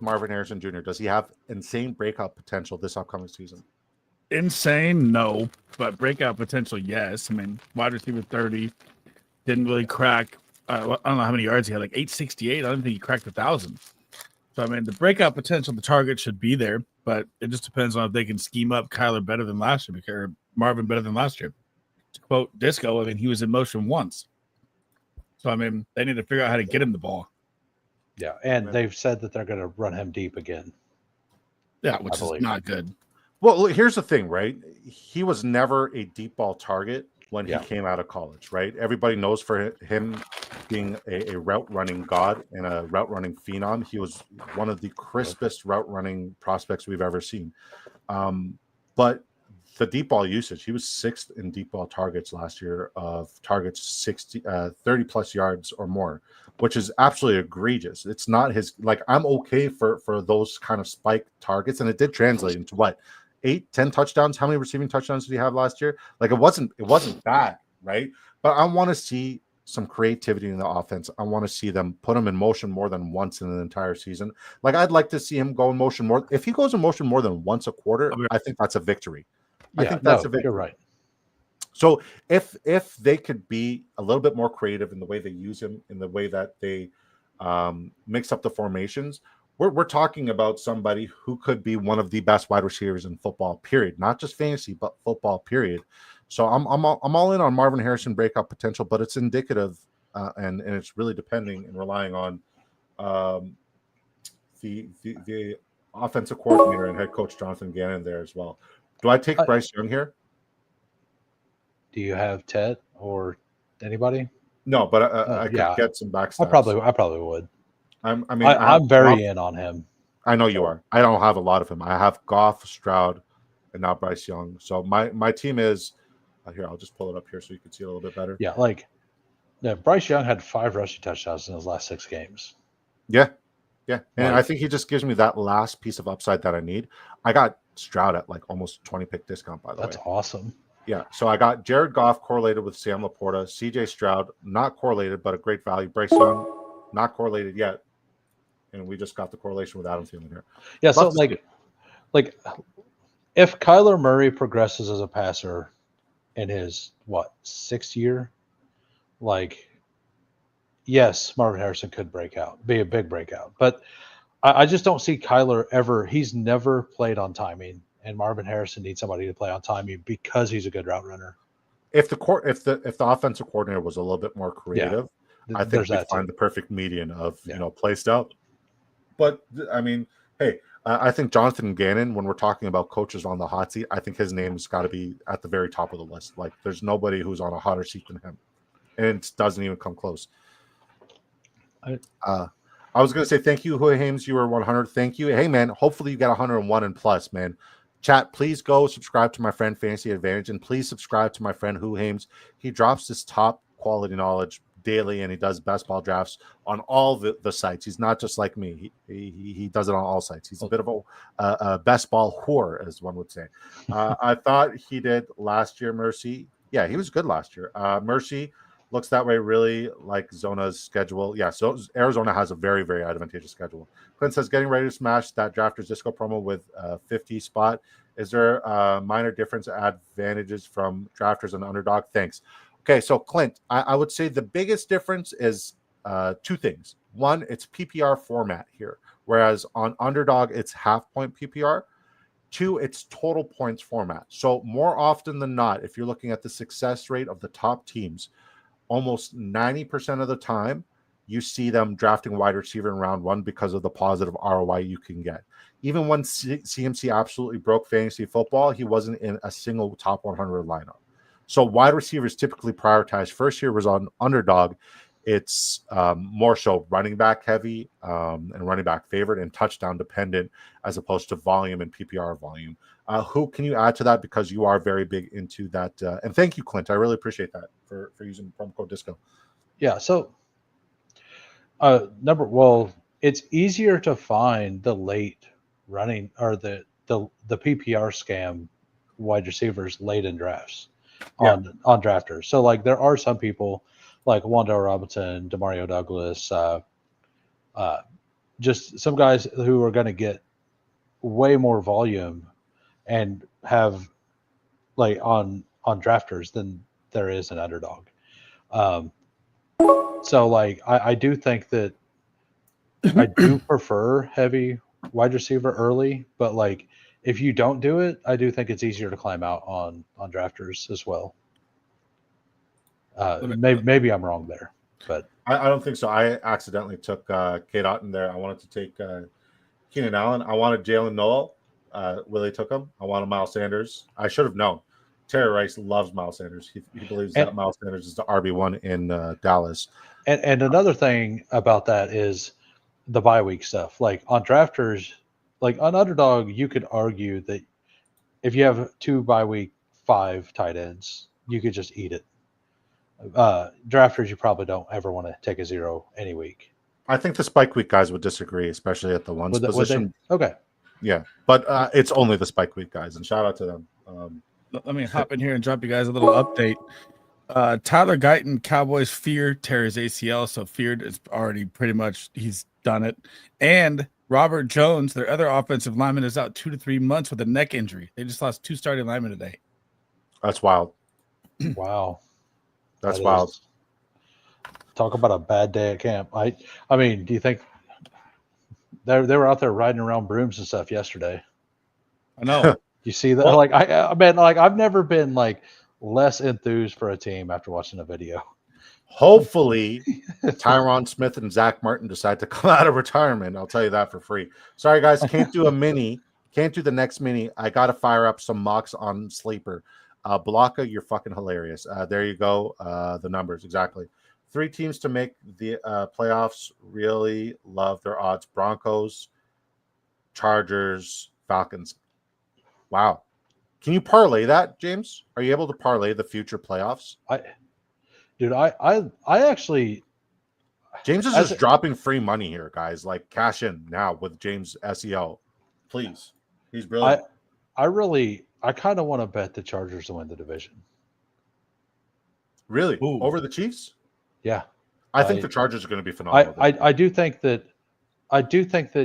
S2: Marvin Harrison Jr.? Does he have insane breakout potential this upcoming season?
S3: Insane, no, but breakout potential, yes. I mean, wide receiver 30 didn't really crack. I don't know how many yards he had, like 868. I don't think he cracked 1,000. So I mean, the breakout potential, the target should be there, but it just depends on if they can scheme up Kyler better than last year, or Marvin better than last year. To quote Disco, I mean, he was in motion once. So I mean, they need to figure out how to get him the ball.
S1: Yeah, and they've said that they're going to run him deep again.
S3: Yeah, which is not good.
S2: Well, here's the thing, right? He was never a deep ball target when he came out of college, right? Everybody knows for him being a route running god and a route running phenom. He was one of the crispest route running prospects we've ever seen. But the deep ball usage, he was 6th in deep ball targets last year of targets 30 plus yards or more, which is absolutely egregious. It's not his, like, I'm okay for those kind of spike targets. And it did translate into what, 8-10 touchdowns? How many receiving touchdowns did he have last year? Like, it wasn't bad, right? But I want to see some creativity in the offense. I want to see them put him in motion more than once in an entire season. Like, I'd like to see him go in motion more. If he goes in motion more than once a quarter, I think that's a victory. I think that's a victory.
S1: You're right.
S2: So if they could be a little bit more creative in the way they use him, in the way that they mix up the formations, we're talking about somebody who could be one of the best wide receivers in football, period. Not just fantasy, but football, period. So I'm all in on Marvin Harrison breakout potential, but it's indicative and it's really depending and relying on the offensive coordinator and head coach Jonathan Gannon there as well. Do I take Bryce Young here?
S1: Do you have Ted or anybody?
S2: No, but I could get some backstats.
S1: I probably would.
S2: I'm
S1: very in on him.
S2: I know you are. I don't have a lot of him. I have Goff, Stroud, and now Bryce Young. So my team is here. I'll just pull it up here so you can see it a little bit better.
S1: Yeah, Bryce Young had 5 rushing touchdowns in his last 6 games.
S2: Yeah. And I think he just gives me that last piece of upside that I need. I got Stroud at like almost 20 pick discount, by the way.
S1: That's awesome.
S2: Yeah. So I got Jared Goff correlated with Sam Laporta, CJ Stroud, not correlated, but a great value. Bryce Young, not correlated yet. And we just got the correlation with Adam Thielen here.
S1: Yeah. So like if Kyler Murray progresses as a passer in his 6th year, yes, Marvin Harrison could be a big breakout, but I just don't see Kyler ever. He's never played on timing, and Marvin Harrison needs somebody to play on timing because he's a good route runner.
S2: If the offensive coordinator was a little bit more creative, I think we'd find the perfect median of play style. But I mean, hey, I think Jonathan Gannon, when we're talking about coaches on the hot seat, I think his name's got to be at the very top of the list. Like, there's nobody who's on a hotter seat than him, and it doesn't even come close. I was going to say thank you, Huy Hames. You were 100. Thank you. Hey, man, hopefully you get 101 and plus, man. Chat, please go subscribe to my friend Fantasy Advantage, and please subscribe to my friend Huy Hames. He drops this top quality knowledge daily, and he does best ball drafts on all the sites. He's not just like me. He does it on all sites. He's a bit of a best ball whore, as one would say. I thought he did last year, Mercy. Yeah, he was good last year. Mercy looks that way, really like Zona's schedule. Yeah, so Arizona has a very, very advantageous schedule. Clint says, getting ready to smash that drafters disco promo with 50 spot. Is there a minor difference advantages from drafters and underdog? Thanks. Okay, so Clint, I would say the biggest difference is two things. One, it's PPR format here, whereas on underdog, it's half point PPR. Two, it's total points format. So more often than not, if you're looking at the success rate of the top teams, almost 90% of the time, you see them drafting wide receiver in round one because of the positive ROI you can get. Even when CMC absolutely broke fantasy football, he wasn't in a single top 100 lineup. So wide receivers typically prioritize. First year was on underdog. It's more so running back heavy and running back favored and touchdown dependent as opposed to volume and PPR volume. Who can you add to that, because you are very big into that? And thank you, Clint. I really appreciate that for using promo code Disco.
S1: Yeah. So it's easier to find the late running or the PPR scam wide receivers late in drafts on drafters. So like there are some people like Wandale Robinson, Demario Douglas, just some guys who are going to get way more volume and have like on drafters than there is an underdog. So like I do think that I do prefer heavy wide receiver early, but like if you don't do it, I do think it's easier to climb out on drafters as well. Maybe I'm wrong there, but
S2: I don't think so. I accidentally took Kate Otten there. I wanted to take Keenan Allen. I wanted Jalen Noel. Willie took him. I wanted Miles Sanders. I should have known. Terry Rice loves Miles Sanders. He believes that Miles Sanders is the RB1 in Dallas.
S1: And another thing about that is the bye week stuff. Like on drafters, like on underdog, you could argue that if you have 2 bye week 5 tight ends, you could just eat it. Drafters, you probably don't ever want to take a 0 any week.
S2: I think the spike week guys would disagree, especially at the ones position.
S1: Okay.
S2: Yeah, but it's only the spike week guys, and shout out to them.
S3: Let me hop in here and drop you guys a little update. Tyler Guyton, Cowboys feared Terry's ACL, so feared is already pretty much he's done it. And Robert Jones, their other offensive lineman, is out 2 to 3 months with a neck injury. They just lost 2 starting linemen today.
S2: That's wild.
S1: Wow.
S2: That's wild.
S1: Talk about a bad day at camp. I mean, do you think they were out there riding around brooms and stuff yesterday?
S3: I know.
S1: You see that? Well, like I mean, like I've never been like less enthused for a team after watching a video.
S2: Hopefully, Tyron Smith and Zach Martin decide to come out of retirement. I'll tell you that for free. Sorry, guys, can't do a mini. Can't do the next mini. I got to fire up some mocks on Sleeper. Balaka, you're fucking hilarious. There you go. The numbers, exactly. 3 teams to make the playoffs. Really love their odds. Broncos, Chargers, Falcons. Wow. Can you parlay that, James? Are you able to parlay the future playoffs?
S1: I actually...
S2: James is just dropping free money here, guys. Like, cash in now with James SEO. Please. He's brilliant.
S1: I kind of want to bet the Chargers to win the division.
S2: Really? Ooh. Over the Chiefs?
S1: Yeah.
S2: I think the Chargers are going to be phenomenal.
S1: I do think that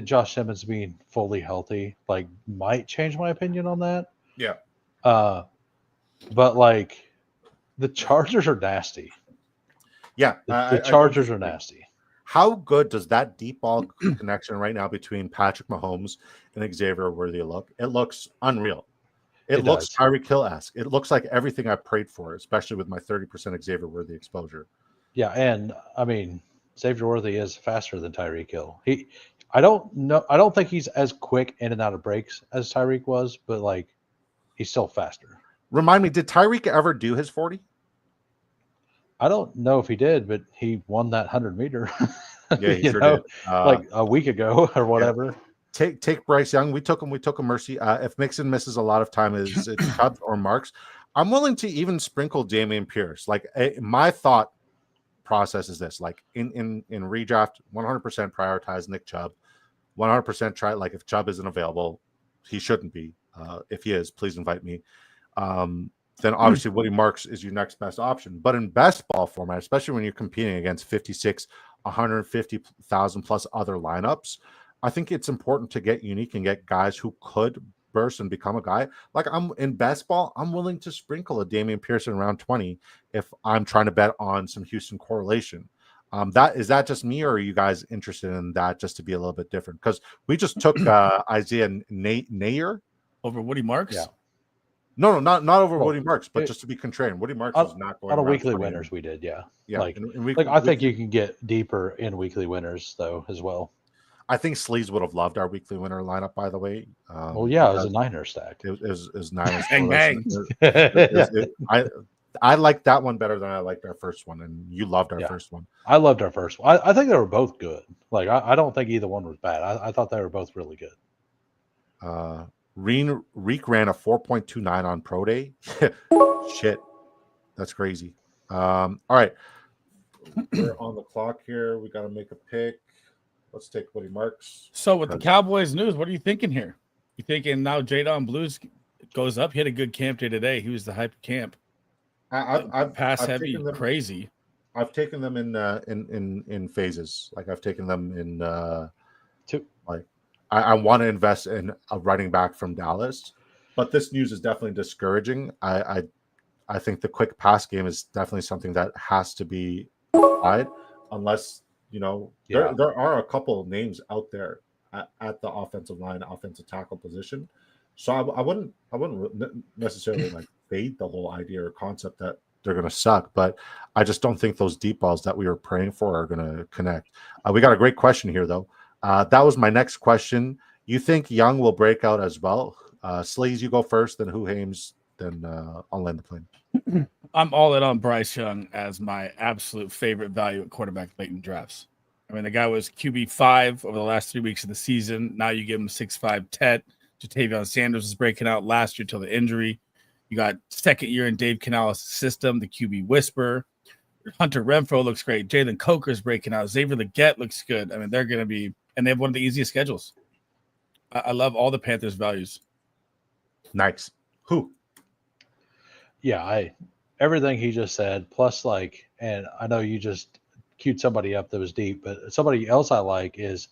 S1: Josh Simmons being fully healthy like might change my opinion on that.
S2: Yeah.
S1: But like the Chargers are nasty.
S2: Yeah.
S1: The Chargers are nasty.
S2: How good does that deep ball connection right now between Patrick Mahomes and Xavier Worthy look? It looks unreal. It looks Tyreek Hill-esque. It looks like everything I prayed for, especially with my 30% Xavier Worthy exposure.
S1: Yeah, and I mean, Xavier Worthy is faster than Tyreek Hill. I don't think he's as quick in and out of breaks as Tyreek was, but like he's still faster.
S2: Remind me, did Tyreek ever do his 40?
S1: I don't know if he did, but he won that 100-meter.
S2: Yeah, he
S1: you
S2: sure
S1: know,
S2: did.
S1: like a week ago or whatever.
S2: Take Bryce Young. We took him mercy. If Mixon misses a lot of time, it's Chubb or Marks. I'm willing to even sprinkle Dameon Pierce. Like my thought process is this: like in redraft, 100% prioritize Nick Chubb. 100% try. Like if Chubb isn't available, he shouldn't be. If he is, please invite me. Then obviously Woody Marks is your next best option. But in best ball format, especially when you're competing against 56, 150,000 plus other lineups, I think it's important to get unique and get guys who could burst and become a guy. Like I'm in best ball, I'm willing to sprinkle a Dameon Pierce in round 20 if I'm trying to bet on some Houston correlation. That just me, or are you guys interested in that just to be a little bit different? Because we just took Isaiah Nayer
S3: over Woody Marks.
S2: Yeah. No, not over Woody Marks, but just to be contrarian. Woody Marks is not going
S1: on a weekly
S2: 20.
S1: winners. We did, yeah.
S2: Like
S1: I think you can get deeper in weekly winners though as well.
S2: I think Sleez would have loved our weekly winner lineup, by the way.
S1: Well, yeah, it was a Niner stack.
S2: It was Niners.
S3: Bang, bang.
S2: I liked that one better than I liked our first one, and you loved our first one.
S1: I loved our first one. I think they were both good. Like I don't think either one was bad. I thought they were both really good.
S2: Reek ran a 4.29 on Pro Day. Shit, that's crazy. All right, we're on the clock here. We got to make a pick. Let's take Woody Marks.
S3: So with the Cowboys news, what are you thinking here? You thinking now Jadon Blues goes up? He had a good camp day today. He was the hype camp.
S2: I've
S3: pass heavy, crazy.
S2: I've taken them in phases. Like I've taken them in
S1: two.
S2: Like I want to invest in a running back from Dallas, but this news is definitely discouraging. I think the quick pass game is definitely something that has to be applied, unless there are a couple of names out there at the offensive line, offensive tackle position. So I wouldn't necessarily like fade the whole idea or concept that they're going to suck, but I just don't think those deep balls that we were praying for are going to connect. We got a great question here though. That was my next question. You think Young will break out as well? Sleez, you go first, then Who Hames, then I'll land the plane.
S3: I'm all in on Bryce Young as my absolute favorite value at quarterback late in drafts. I mean, the guy was QB5 over the last 3 weeks of the season. Now you give him 6'5" Tet. Jatavion Sanders was breaking out last year till the injury. You got second year in Dave Canales' system, the QB whisperer. Hunter Renfrow looks great. Jalen Coker's breaking out. Xavier Legette looks good. I mean, they're going to be – and they have one of the easiest schedules. I love all the Panthers' values.
S2: Nice. Who?
S1: Yeah, everything he just said, plus and I know you just queued somebody up that was deep, but somebody else I like is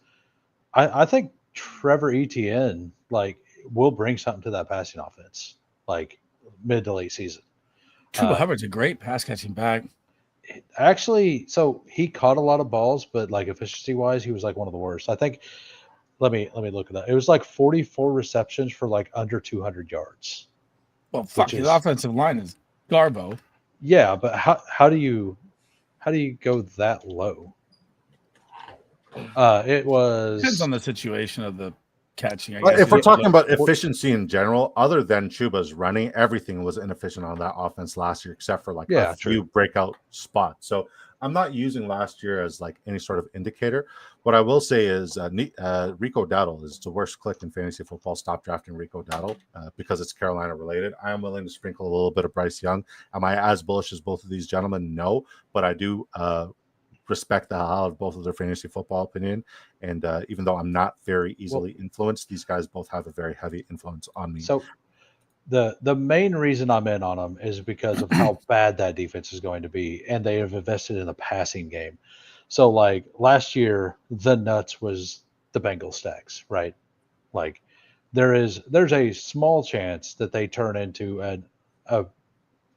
S1: I think Trevor Etienne will bring something to that passing offense, mid to late season.
S3: Chuba Hubbard's a great pass catching back.
S1: Actually, so he caught a lot of balls, but efficiency wise, he was one of the worst. I think. Let me look at that. It was 44 receptions for under 200 yards.
S3: Well, fuck, his offensive line is garbo.
S1: Yeah, but how do you go that low? It was
S3: depends on the situation of the catching.
S2: If we're talking about efficiency in general, other than Chuba's running, everything was inefficient on that offense last year, except for a few breakout spots. So I'm not using last year as any sort of indicator. What I will say is Rico Dowdle is the worst click in fantasy football. Stop drafting Rico Dowdle because it's Carolina related. I am willing to sprinkle a little bit of Bryce Young. Am I as bullish as both of these gentlemen? No, but I do respect the hell out of both of their fantasy football opinion. And even though I'm not very easily influenced, these guys both have a very heavy influence on me.
S1: So the main reason I'm in on them is because of how bad that defense is going to be, and they have invested in the passing game. So last year, the nuts was the Bengals stacks, right? There's a small chance that they turn into a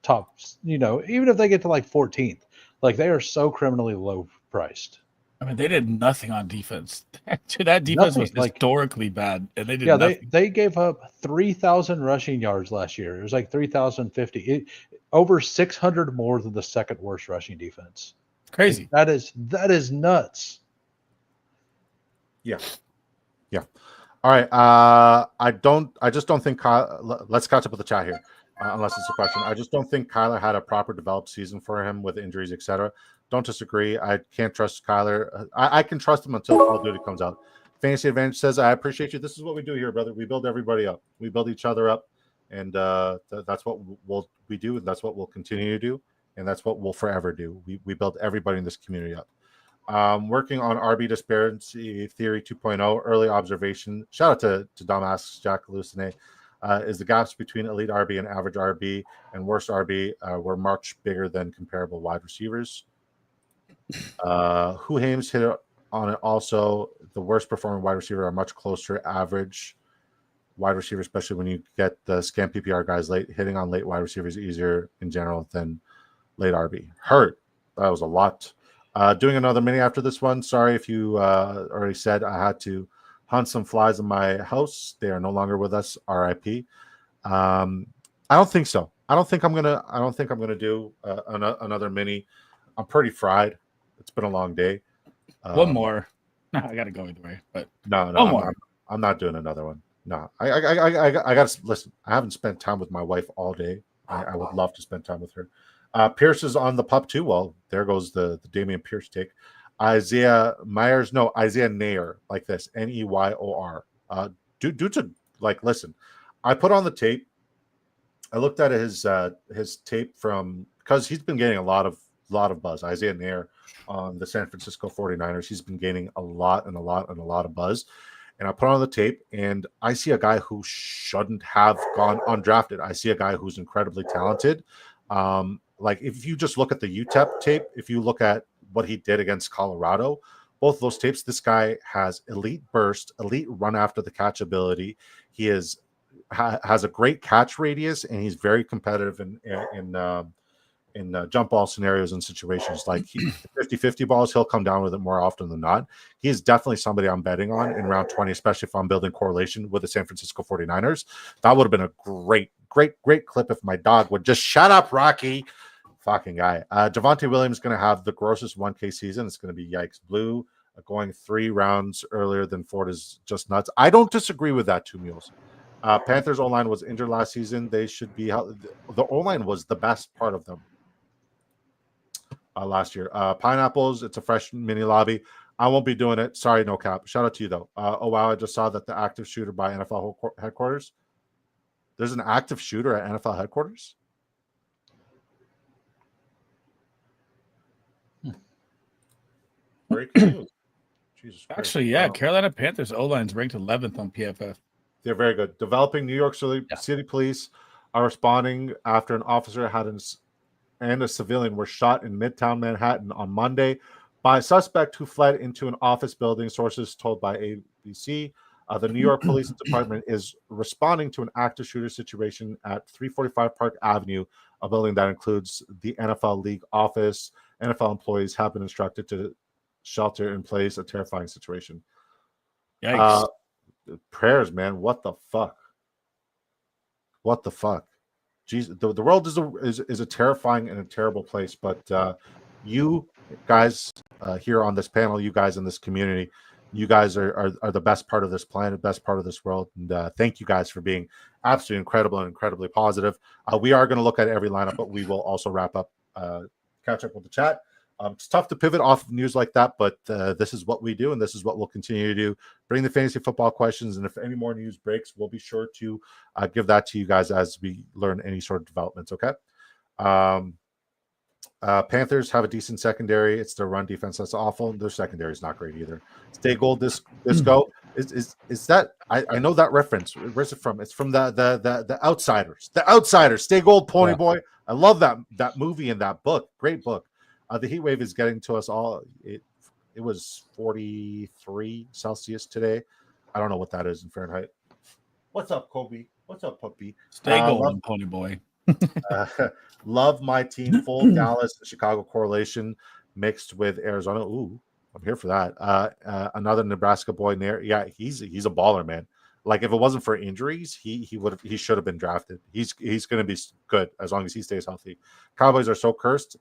S1: top, even if they get to 14th, they are so criminally low priced.
S3: I mean, they did nothing on defense. That defense was historically bad, and they did nothing.
S1: They gave up 3,000 rushing yards last year. It was 3,050, over 600 more than the second worst rushing defense.
S3: Crazy.
S1: That is nuts.
S2: Yeah. All right. I just don't think. Let's catch up with the chat here. unless it's a question. I just don't think Kyler had a proper developed season for him with injuries, etc. Don't disagree. I can't trust Kyler. I can trust him until Call of Duty comes out. Fantasy Advantage says, I appreciate you. This is what we do here, brother. We build everybody up. We build each other up. And that's what we do. And that's what we'll continue to do. And that's what we'll forever do. We build everybody in this community up. Working on RB disparity theory 2.0, early observation. Shout out to dumbass Jack Hallucinate. Is the gaps between elite RB and average RB and worst RB were much bigger than comparable wide receivers. Who Hames hit on it also. The worst performing wide receiver are much closer average wide receiver, especially when you get the scam PPR guys late. Hitting on late wide receivers easier in general than late RB. Hurt. That was a lot. Doing another mini after this one. Sorry if you already said I had to hunt some flies in my house. They are no longer with us. RIP. I don't think so. I don't think I'm gonna do another mini. I'm pretty fried. It's been a long day.
S3: One more. I gotta go either way. But
S2: no, I'm not doing another one. No, I gotta listen. I haven't spent time with my wife all day. I would love to spend time with her. Pierce is on the pup too. Well, there goes the Damian Pierce take. Isaiah Nayer, like this, Neyor. Due to like, listen, I put on the tape. I looked at his tape from, because he's been getting a lot of buzz. Isaiah Nayer on the San Francisco 49ers. He's been gaining a lot of buzz. And I put on the tape, and I see a guy who shouldn't have gone undrafted. I see a guy who's incredibly talented. Like, if you just look at the UTEP tape, if you look at what he did against Colorado, both of those tapes, this guy has elite burst, elite run after the catch ability. He has a great catch radius, and he's very competitive in jump ball scenarios and situations. Like 50-50 balls, he'll come down with it more often than not. He is definitely somebody I'm betting on in round 20, especially if I'm building correlation with the San Francisco 49ers. That would have been a great clip if my dog would just shut up, Rocky. Fucking guy. Javonte Williams is going to have the grossest 1K season. It's going to be yikes blue. Going 3 rounds earlier than Ford is just nuts. I don't disagree with that, Two Mules. Panthers O-line was injured last season. They should be the O-line was the best part of them last year. Pineapples, it's a fresh mini lobby. I won't be doing it. Sorry, no cap. Shout out to you though. Oh wow, I just saw that the active shooter by NFL headquarters. There's an active shooter at NFL headquarters. Breaking news. Jesus Christ.
S3: actually, yeah,
S2: Wow.
S3: Carolina Panthers O-line's ranked 11th on PFF.
S2: They're very good. Developing New York City police are responding after an officer and a civilian were shot in Midtown Manhattan on Monday by a suspect who fled into an office building, sources told by ABC. The New York Police Department is responding to an active shooter situation at 345 Park Avenue, a building that includes the NFL League office. NFL employees have been instructed to shelter in place a terrifying situation.
S3: Yikes.
S2: Prayers, man. What the fuck? What the fuck? Jesus, the world is a terrifying and a terrible place. But you guys here on this panel, you guys in this community, you guys are the best part of this planet, best part of this world. And thank you guys for being absolutely incredible and incredibly positive. We are going to look at every lineup, but we will also wrap up, catch up with the chat. It's tough to pivot off of news like that, but this is what we do, and this is what we'll continue to do. Bring the fantasy football questions, and if any more news breaks, we'll be sure to give that to you guys as we learn any sort of developments, okay? Panthers have a decent secondary. It's their run defense that's awful. Their secondary is not great either. Stay gold disco. Is that I know that reference. Where's it from? It's from the Outsiders. The Outsiders. Stay gold, Pony Boy. I love that movie and that book. Great book. The heat wave is getting to us all. It was 43 Celsius today. I don't know what that is in Fahrenheit. What's up, Kobe? What's up, puppy?
S3: Stay golden, Pony Boy.
S2: Love my team. Full Dallas, Chicago correlation mixed with Arizona. Ooh, I'm here for that. Another Nebraska boy. Yeah, he's a baller, man. Like, if it wasn't for injuries, he should have been drafted. He's going to be good as long as he stays healthy. Cowboys are so cursed.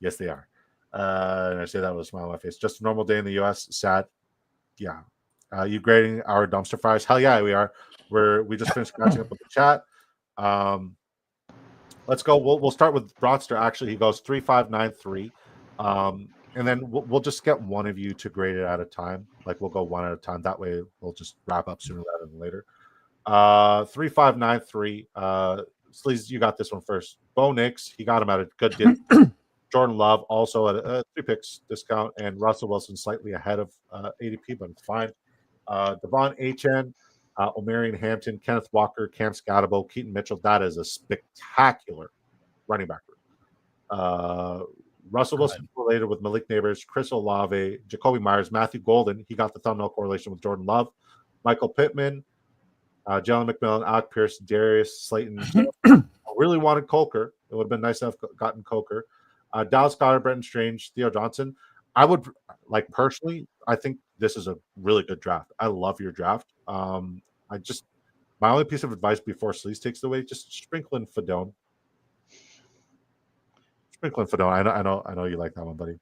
S2: Yes, they are. And I say that with a smile on my face. Just a normal day in the U.S. Sad. Yeah. You grading our dumpster fires? Hell yeah, we are. We just finished catching up with the chat. let's go. We'll start with Broadster. Actually, he goes 3-5-9-3. And then we'll just get one of you to grade it at a time. Like we'll go one at a time. That way we'll just wrap up sooner rather than later. 3-5-9-3. Sleez, you got this one first. Bo Nix, he got him at a good deal. Jordan Love also at a 3 picks discount, and Russell Wilson slightly ahead of ADP, but it's fine. Devon Achane, Omarion Hampton, Kenneth Walker, Cam Scatterbo, Keaton Mitchell. That is a spectacular running back group. Russell Wilson related with Malik Neighbors, Chris Olave, Jacoby Myers, Matthew Golden. He got the thumbnail correlation with Jordan Love. Michael Pittman, Jalen McMillan, Alec Pierce, Darius Slayton. I really wanted Coker. It would have been nice to have gotten Coker. Dallas Goedert, Brenton Strange, Theo Johnson. I would personally, I think this is a really good draft. I love your draft. My only piece of advice before Sleece takes it away, just sprinkle in Fedone. Sprinkle in Fedone. I know you like that one, buddy.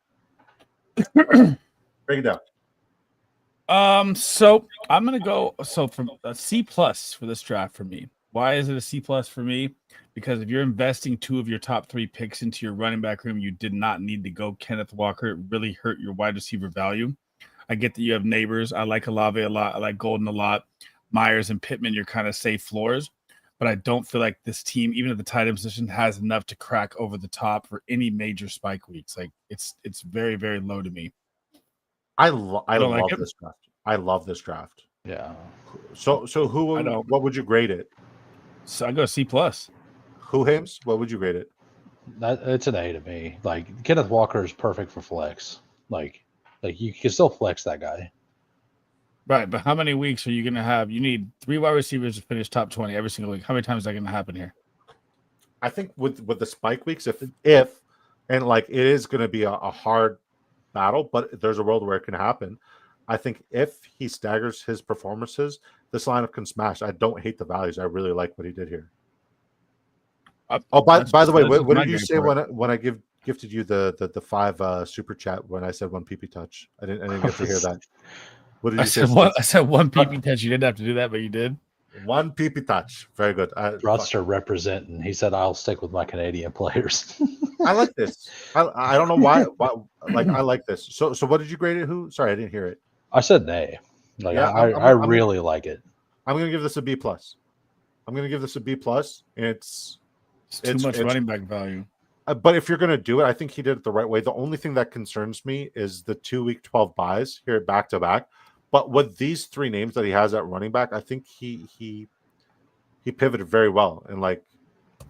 S2: Break it down.
S3: So I'm gonna go from a C+ for this draft for me. Why is it a C+ for me? Because if you're investing 2 of your top 3 picks into your running back room, you did not need to go Kenneth Walker. It really hurt your wide receiver value. I get that you have Neighbors. I like Olave a lot. I like Golden a lot. Myers and Pittman, you're kind of safe floors. But I don't feel like this team, even at the tight end position, has enough to crack over the top for any major spike weeks. Like it's very, very low to me.
S2: I love this draft. I love this draft.
S1: Yeah.
S2: So what would you grade it?
S3: So I go C+.
S2: Who Hames? What would you grade it?
S1: It's an A to me. Like Kenneth Walker is perfect for flex. Like you can still flex that guy.
S3: Right, but how many weeks are you going to have? You need 3 wide receivers to finish top 20 every single week. How many times is that going to happen here?
S2: I think with the spike weeks, if it is going to be a hard battle, but there's a world where it can happen. I think if he staggers his performances, this lineup can smash. I don't hate the values. I really like what he did here. By the way, what did you say when I gifted you the 5 super chat when I said 1 PP touch? I didn't get to hear that. What did you say?
S3: I said 1 PP touch. You didn't have to do that, but you did.
S2: 1 PP touch. Very good.
S1: Rodster representing. He said, "I'll stick with my Canadian players."
S2: I like this. I don't know why. I like this. So what did you grade it? Who? Sorry, I didn't hear it.
S1: I said an A. I really like it.
S2: I'm going to give this a B+. I'm going to give this a B+. And it's
S3: too much running back value.
S2: But if you're going to do it, I think he did it the right way. The only thing that concerns me is the 2-week 12 buys here back to back. But with these 3 names that he has at running back, I think he pivoted very well. And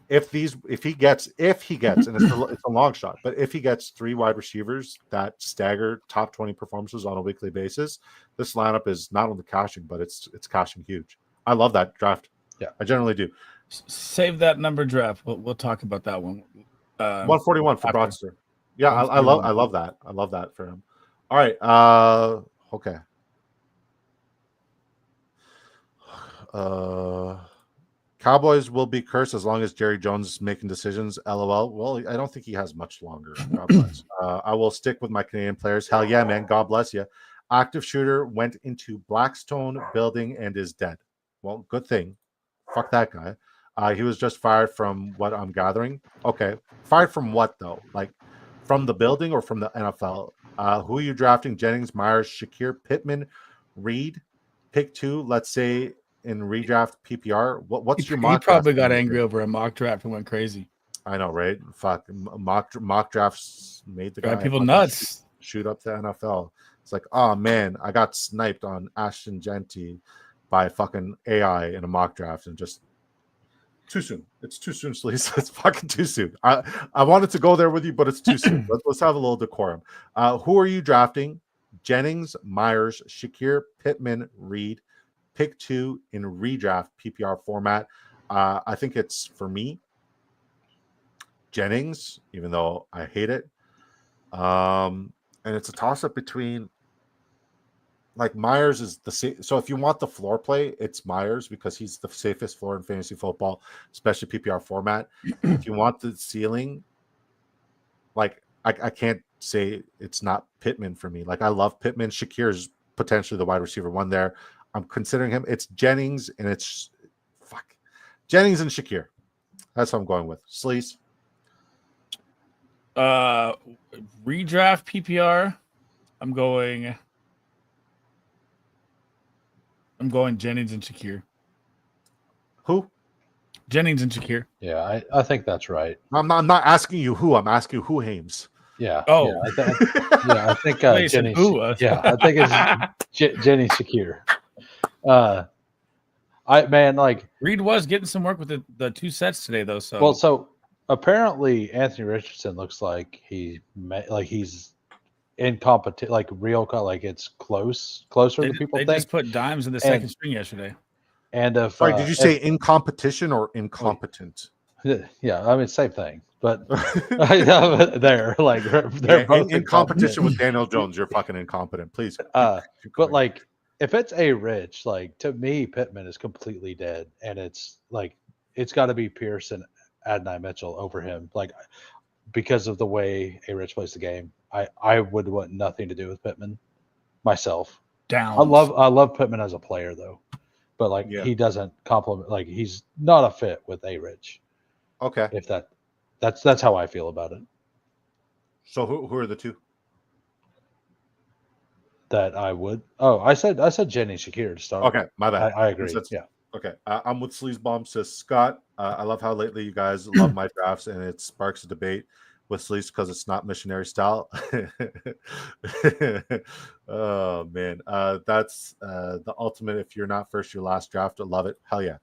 S2: if he gets, and it's a long shot, but if he gets 3 wide receivers that stagger top 20 performances on a weekly basis, this lineup is not only cashing, but it's cashing huge. I love that draft.
S1: Yeah,
S2: I generally do.
S3: Save that number draft. We'll talk about that one.
S2: 141 for Broadster. Yeah, I love that. I love that for him. All right. Okay. Cowboys will be cursed as long as Jerry Jones is making decisions. LOL. Well, I don't think he has much longer. God bless. I will stick with my Canadian players. Hell yeah, man. God bless you. Active shooter went into Blackstone building and is dead. Well, good thing. Fuck that guy. He was just fired from what I'm gathering. Okay. Fired from what, though? Like, from the building or from the NFL? Who are you drafting? Jennings, Myers, Shakir, Pittman, Reed, pick 2, let's say, in redraft PPR. What's your mock
S3: draft? He probably got
S2: here?
S3: angry over a mock draft and went crazy.
S2: I know, right? Fuck. Mock drafts made the guy
S3: people nuts.
S2: Shoot up to NFL. It's like, oh, man, I got sniped on Ashton Genty by fucking AI in a mock draft and just too soon. It's too soon, Sleece. It's fucking too soon. I wanted to go there with you, but it's too soon. Let's have a little decorum. Who are you drafting? Jennings, Myers, Shakir, Pittman, Reed. Pick 2 in redraft PPR format. I think it's, for me, Jennings, even though I hate it. And it's a toss-up between, Myers is so if you want the floor play, it's Myers because he's the safest floor in fantasy football, especially PPR format. If you want the ceiling, I can't say it's not Pittman for me. I love Pittman. Shakir's potentially the wide receiver 1 there. I'm considering him. It's Jennings and Jennings and Shakir. That's what I'm going with. Sleez.
S3: Redraft PPR. I'm going Jennings and Shakir.
S2: Who?
S3: Jennings and Shakir.
S1: Yeah, I think that's right.
S2: I'm not asking you who. I'm asking you who Hames.
S1: Yeah.
S3: Oh.
S1: Yeah, I think
S3: Wait,
S1: Jenny.
S3: who?
S1: Yeah, I think it's Jenny Shakir.
S3: Reed was getting some work with the 2 sets today though.
S1: So apparently Anthony Richardson looks like he's incompetent, like it's closer than people think.
S3: They just put dimes in the second string yesterday.
S1: And if
S2: sorry, did you say in competition or incompetent?
S1: Yeah, I mean same thing, but they're both
S2: in competition with Daniel Jones. You're fucking incompetent. Please.
S1: But like, if it's a Rich, like to me, Pittman is completely dead, and it's got to be Pearson, Adonai Mitchell over him, like because of the way a Rich plays the game. I would want nothing to do with Pittman myself.
S3: Down.
S1: I love Pittman as a player though, but he doesn't complement. Like he's not a fit with a Rich.
S2: Okay.
S1: If that's how I feel about it.
S2: So who are the two
S1: that I would? Oh, I said Jenny Shakir to start.
S2: Okay, my bad.
S1: I agree. Yeah.
S2: Okay. I'm with Sleaze Bomb. Says Scott. I love how lately you guys love my drafts and it sparks a debate with Sleaze because it's not missionary style. Oh man, that's the ultimate. If you're not first, your last draft. I love it. Hell yeah.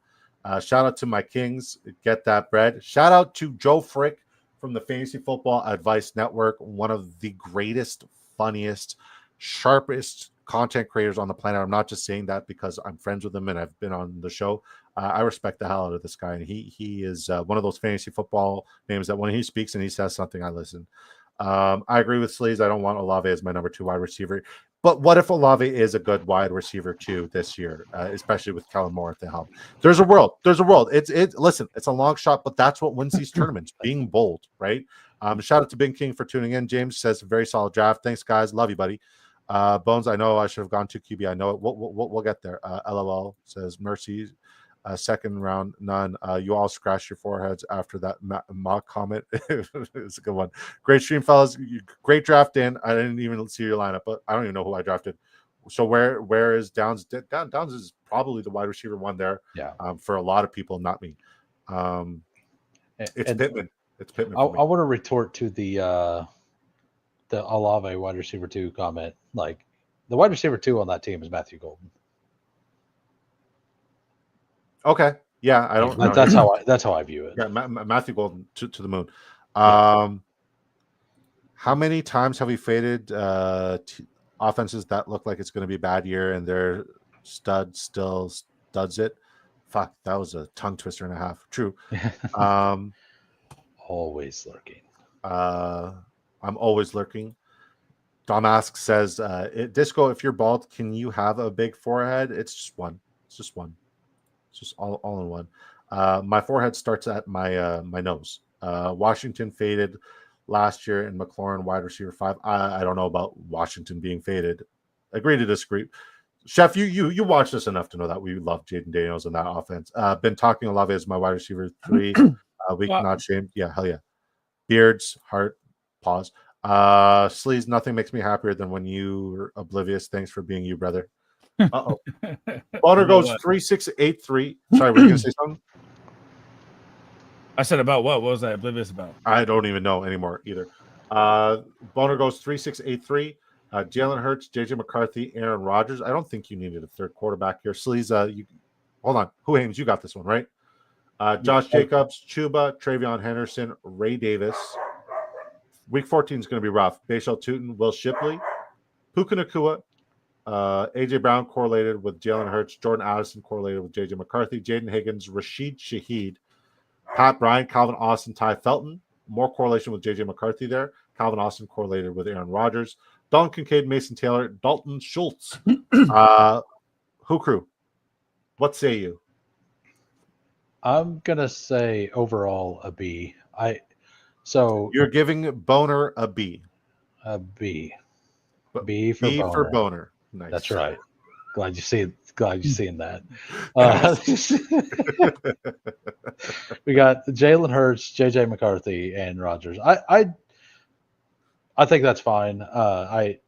S2: Shout out to my Kings. Get that bread. Shout out to Joe Frick from the Fantasy Football Advice Network, one of the greatest, funniest, sharpest content creators on the planet. I'm not just saying that because I'm friends with him and I've been on the show. I respect the hell out of this guy, and he is one of those fantasy football names that when he speaks and he says something, I listen. I agree with Sleaze. I don't want Olave as my number 2 wide receiver. But what if Olave is a good wide receiver too this year, especially with Kellen Moore at the helm? There's a world. Listen, it's a long shot, but that's what wins these tournaments, being bold, right? Shout out to Big King for tuning in. James says very solid draft. Thanks, guys. Love you, buddy. Bones, I know I should have gone to QB. I know it. We'll get there. LOL says Mercy. Second round, none. You all scratch your foreheads after that mock comment. It's a good one. Great stream, fellas. Great draft in. I didn't even see your lineup, but I don't even know who I drafted. So where is Downs? Downs is probably the wide receiver one there.
S1: Yeah.
S2: For a lot of people, not me. It's Pittman. It's Pittman.
S1: I want to retort to the Olave wide receiver 2 comment. Like the wide receiver 2 on that team is Matthew Golden.
S2: Okay. Yeah, I don't know.
S1: That's how I view it.
S2: Yeah, Matthew Golden to the moon. How many times have we faded offenses that look like it's going to be a bad year and their stud still studs it? Fuck, that was a tongue twister and a half. True.
S1: Always lurking.
S2: I'm always lurking. Domask says, Disco, if you're bald, can you have a big forehead? It's just one. It's just one. It's just all in one. My forehead starts at my nose. Washington faded last year, and McLaurin wide receiver 5. I don't know about Washington being faded. Agree to disagree. Chef, you watched us enough to know that we love Jaden Daniels in that offense. Been talking Olave as my wide receiver 3. Week not shamed. Yeah, hell yeah. Beards, heart, pause. Sleaze, nothing makes me happier than when you're oblivious. Thanks for being you, brother. Uh-oh. Boner goes 3683. Sorry, were you going to say something?
S3: I said about what? What was I oblivious about?
S2: I don't even know anymore either. Boner goes 3683. Jalen Hurts, JJ McCarthy, Aaron Rodgers. I don't think you needed a third quarterback here. Sleaze, hold on. Who Hames? You got this one, right? Josh Jacobs, Chuba, Travion Henderson, Ray Davis. Week 14 is going to be rough. Bashal Tootin, Will Shipley, Puka Nacua, AJ Brown correlated with Jalen Hurts, Jordan Addison correlated with JJ McCarthy, Jaden Higgins, Rashid Shaheed, Pat Bryant, Calvin Austin, Ty Felton. More correlation with JJ McCarthy there. Calvin Austin correlated with Aaron Rodgers, Dalton Kincaid, Mason Taylor, Dalton Schultz. Who crew? What say you?
S1: I'm gonna say overall a B. So
S2: you're giving Boner a B.
S1: A B.
S2: B for Boner. Nice.
S1: That's right. Glad you're seeing that. We got Jalen Hurts, JJ McCarthy, and Rodgers. I think that's fine. I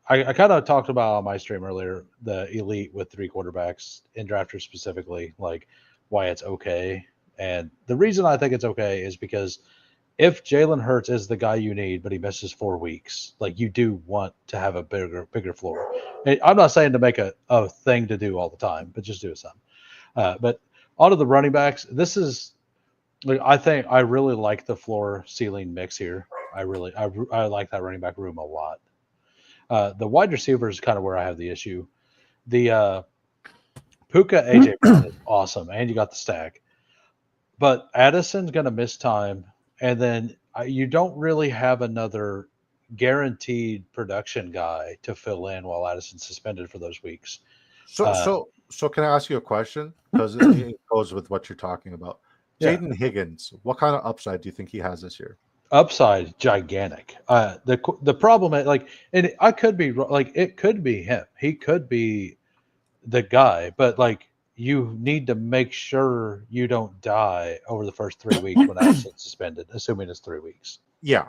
S1: kind of talked about on my stream earlier the elite with 3 quarterbacks in drafters specifically, like why it's okay. And the reason I think it's okay is because if Jalen Hurts is the guy you need, but he misses 4 weeks, like you do want to have a bigger floor. And I'm not saying to make a thing to do all the time, but just do it some. But out of the running backs, this is like I think I really like the floor ceiling mix here. I like that running back room a lot. The wide receiver is kind of where I have the issue. The Puka AJ Brown is awesome, and you got the stack. But Addison's going to miss time, and then you don't really have another guaranteed production guy to fill in while Addison's suspended for those weeks.
S2: So can I ask you a question? Because it goes with what you're talking about. Jaden Higgins, what kind of upside do you think he has this year?
S1: Upside gigantic. The problem is and I could be it could be him. He could be the guy, but you need to make sure you don't die over the first 3 weeks when Addison's suspended, assuming it's 3 weeks.
S2: Yeah.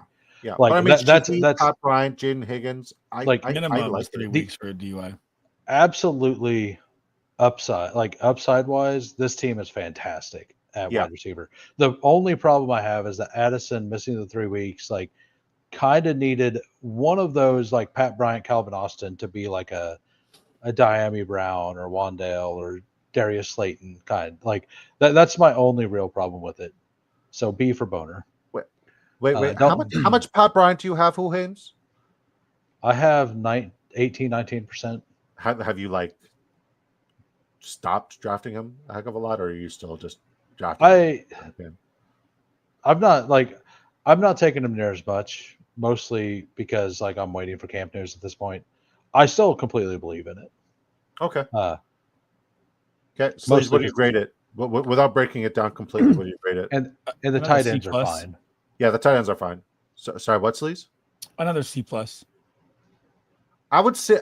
S1: But I mean, that's
S2: Pat Bryant, Jaden Higgins.
S3: Minimum is 3 weeks for a DUI.
S1: Absolutely upside wise, this team is fantastic at wide receiver. The only problem I have is that Addison missing the 3 weeks, kind of needed one of those Pat Bryant, Calvin Austin to be like a Diami Brown or Wandale or Darius Slayton kind. That's my only real problem with it. So B for Boner.
S2: Wait. How much Pat Bryant do you have, Haynes?
S1: I have 19%.
S2: Have you stopped drafting him a heck of a lot, or are you still just drafting him?
S1: I'm not taking him near as much, mostly because I'm waiting for camp news at this point. I still completely believe in it.
S2: Okay. Okay. Sleez, what do you grade it? Without breaking it down completely, what do you grade it?
S1: And the tight ends are fine.
S2: Yeah, the tight ends are fine. So, sorry, what, Sleez?
S3: Another C+.
S2: I would say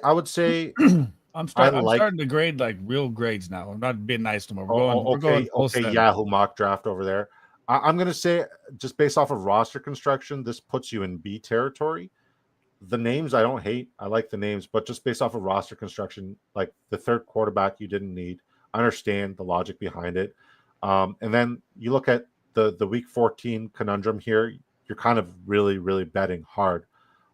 S3: I'm starting to grade real grades now. I'm not being nice to them. We're going
S2: Yahoo mock draft over there. I'm going to say, just based off of roster construction, this puts you in B territory. The names I don't hate. I like the names, but just based off of roster construction, the third quarterback you didn't need. I understand the logic behind it. And then you look at the week 14 conundrum here. You're kind of really, really betting hard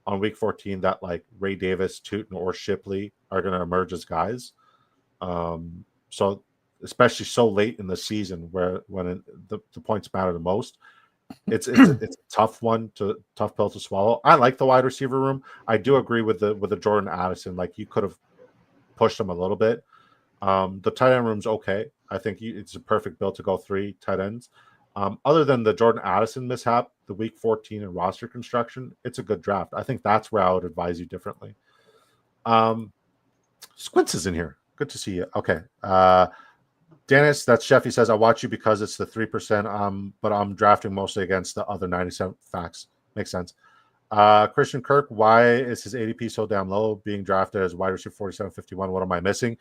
S2: on week 14 that Ray Davis, Tootin, or Shipley are going to emerge as guys. So especially so late in the season when the points matter the most, it's a tough pill to swallow. I like the wide receiver room. I do agree with the Jordan Addison. You could have pushed him a little bit. The tight end room's okay. I think it's a perfect build to go 3 tight ends. Other than the Jordan Addison mishap, the week 14 and roster construction, it's a good draft. I think that's where I would advise you differently. Squints is in here. Good to see you. Okay. Dennis, that's Sheffy says, I watch you because it's the 3%, but I'm drafting mostly against the other 97 facts. Makes sense. Christian Kirk, why is his ADP so damn low being drafted as wide receiver 47-51? What am I missing?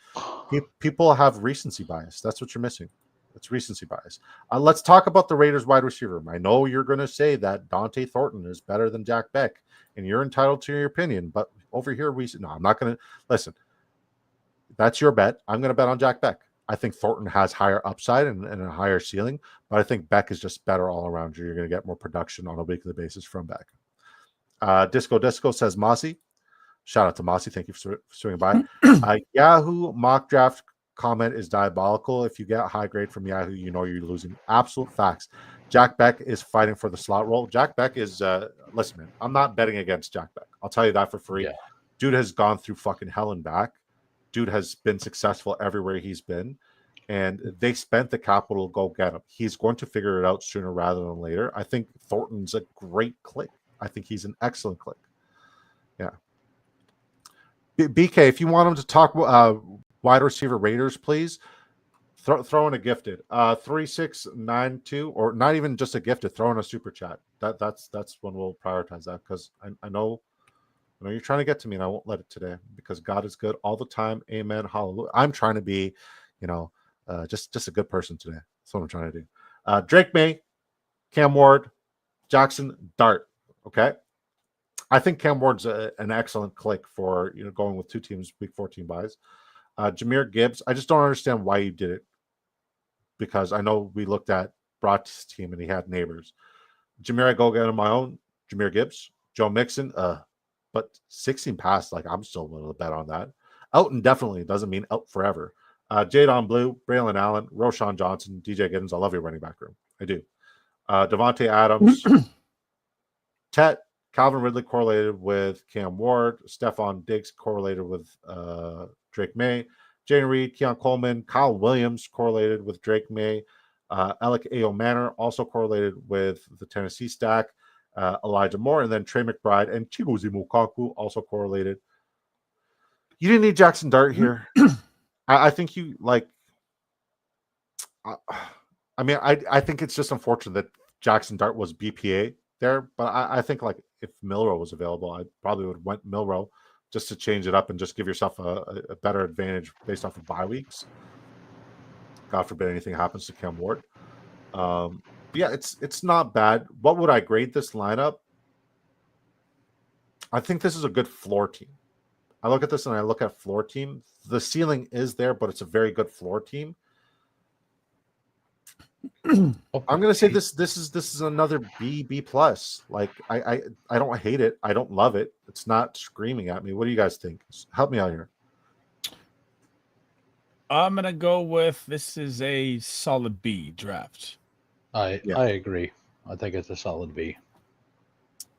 S2: People have recency bias. That's what you're missing. It's recency bias. Let's talk about the Raiders wide receiver room. I know you're going to say that Dante Thornton is better than Jack Beck, and you're entitled to your opinion, but over here, I'm not going to listen. That's your bet. I'm going to bet on Jack Beck. I think Thornton has higher upside and a higher ceiling, but I think Beck is just better all around you. You're going to get more production on a weekly basis from Beck. Disco says, Mossy. Shout out to Mossy. Thank you for swinging by. Yahoo mock draft comment is diabolical. If you get a high grade from Yahoo, you know you're losing. Absolute facts. Jack Beck is fighting for the slot role. Jack Beck is, listen, man, I'm not betting against Jack Beck. I'll tell you that for free. Yeah. Dude has gone through fucking hell and back. Dude has been successful everywhere he's been, and they spent the capital to go get him. He's going to figure it out sooner rather than later. I think Thornton's a great click. I think he's an excellent click. Yeah. BK, if you want him to talk wide receiver Raiders, please throw in a gifted 3692, or not even just a gifted, throw in a super chat. That's when we'll prioritize that, because I know you're trying to get to me, and I won't let it today, because God is good all the time. Amen. Hallelujah. I'm trying to be, just a good person today. That's what I'm trying to do. Drake May, Cam Ward, Jackson Dart. Okay. I think Cam Ward's an excellent click for going with 2 teams, week 14 buys. Jahmyr Gibbs, I just don't understand why you did it, because I know we looked at Brock's team and he had neighbors. Jahmyr, I go get on my own. Jahmyr Gibbs, Joe Mixon, but 16 past, like I'm still willing to bet on that. Out indefinitely doesn't mean out forever. Jadon Blue, Braylon Allen, Roshan Johnson, DJ Giddens. I love your running back room. I do. Devontae Adams, Tet, Calvin Ridley correlated with Cam Ward, Stephon Diggs correlated with Drake May, Jane Reed, Keon Coleman, Kyle Williams correlated with Drake May, Alec A.O. Manor also correlated with the Tennessee stack, Elijah Moore, and then Trey McBride and Chigozie Mukaku also correlated. You didn't need Jackson Dart here. I think you like. I think it's just unfortunate that Jackson Dart was BPA there, but I think like if Milrow was available, I probably would have went Milrow just to change it up and just give yourself a better advantage based off of bye weeks. God forbid anything happens to Cam Ward. Yeah, it's not bad. What would I grade this lineup? I think this is a good floor team. I look at this and I look at floor team. The ceiling is there, but it's a very good floor team. I'm gonna say this is another B plus. Like I don't hate it. I don't love it. It's not screaming at me. What do you guys think? Help me out here.
S3: I'm gonna go with this is a solid B draft.
S1: I agree. I think it's a solid B.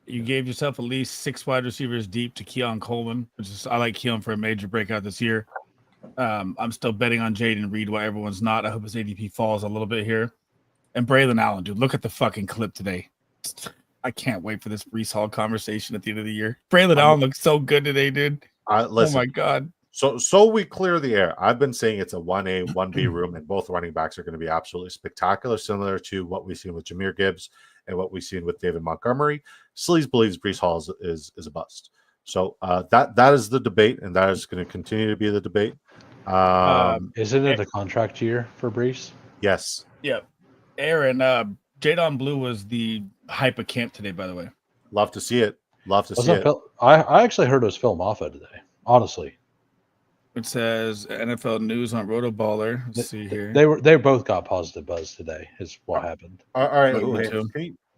S3: You gave yourself at least 6 wide receivers deep to Keon Coleman, which is I like Keon for a major breakout this year. I'm still betting on Jaden Reed while everyone's not. I hope his ADP falls a little bit here. And Braylon Allen, dude, look at the fucking clip today. I can't wait for this Breece Hall conversation at the end of the year. Braylon Allen looks so good today, dude.
S2: Listen,
S3: oh my god.
S2: So we clear the air. I've been saying it's a 1A, 1B room, and both running backs are going to be absolutely spectacular, similar to what we've seen with Jahmyr Gibbs and what we've seen with David Montgomery. Sleez believes Breece Hall is a bust. So that is the debate, and that is going to continue to be the debate.
S1: Isn't it a contract year for Breece?
S2: Yes.
S3: Yeah. Aaron, Jadon Blue was the hype of camp today, by the way.
S2: Love to see it. Love to see it.
S1: I actually heard it was Phil Moffitt today, honestly.
S3: It says NFL News on Rotoballer. Let's see here.
S1: They both got positive buzz today. Is what happened.
S2: All right.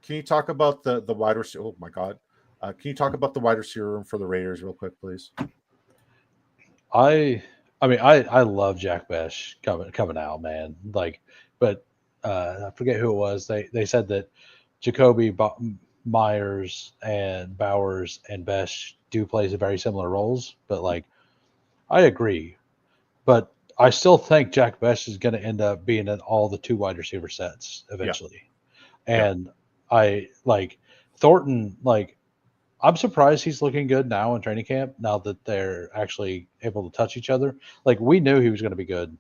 S2: Can you talk about the wide receiver? Oh my God. Can you talk about the wide receiver room for the Raiders real quick, please?
S1: I love Jack Besh coming out, man. Like, but I forget who it was. They said that Jacoby Myers and Bowers and Besh do play very similar roles, but like I agree. But I still think Jack Besh is going to end up being in all the 2 wide receiver sets eventually. Yeah. And I like Thornton, like I'm surprised he's looking good now in training camp, now that they're actually able to touch each other. Like we knew he was going to be good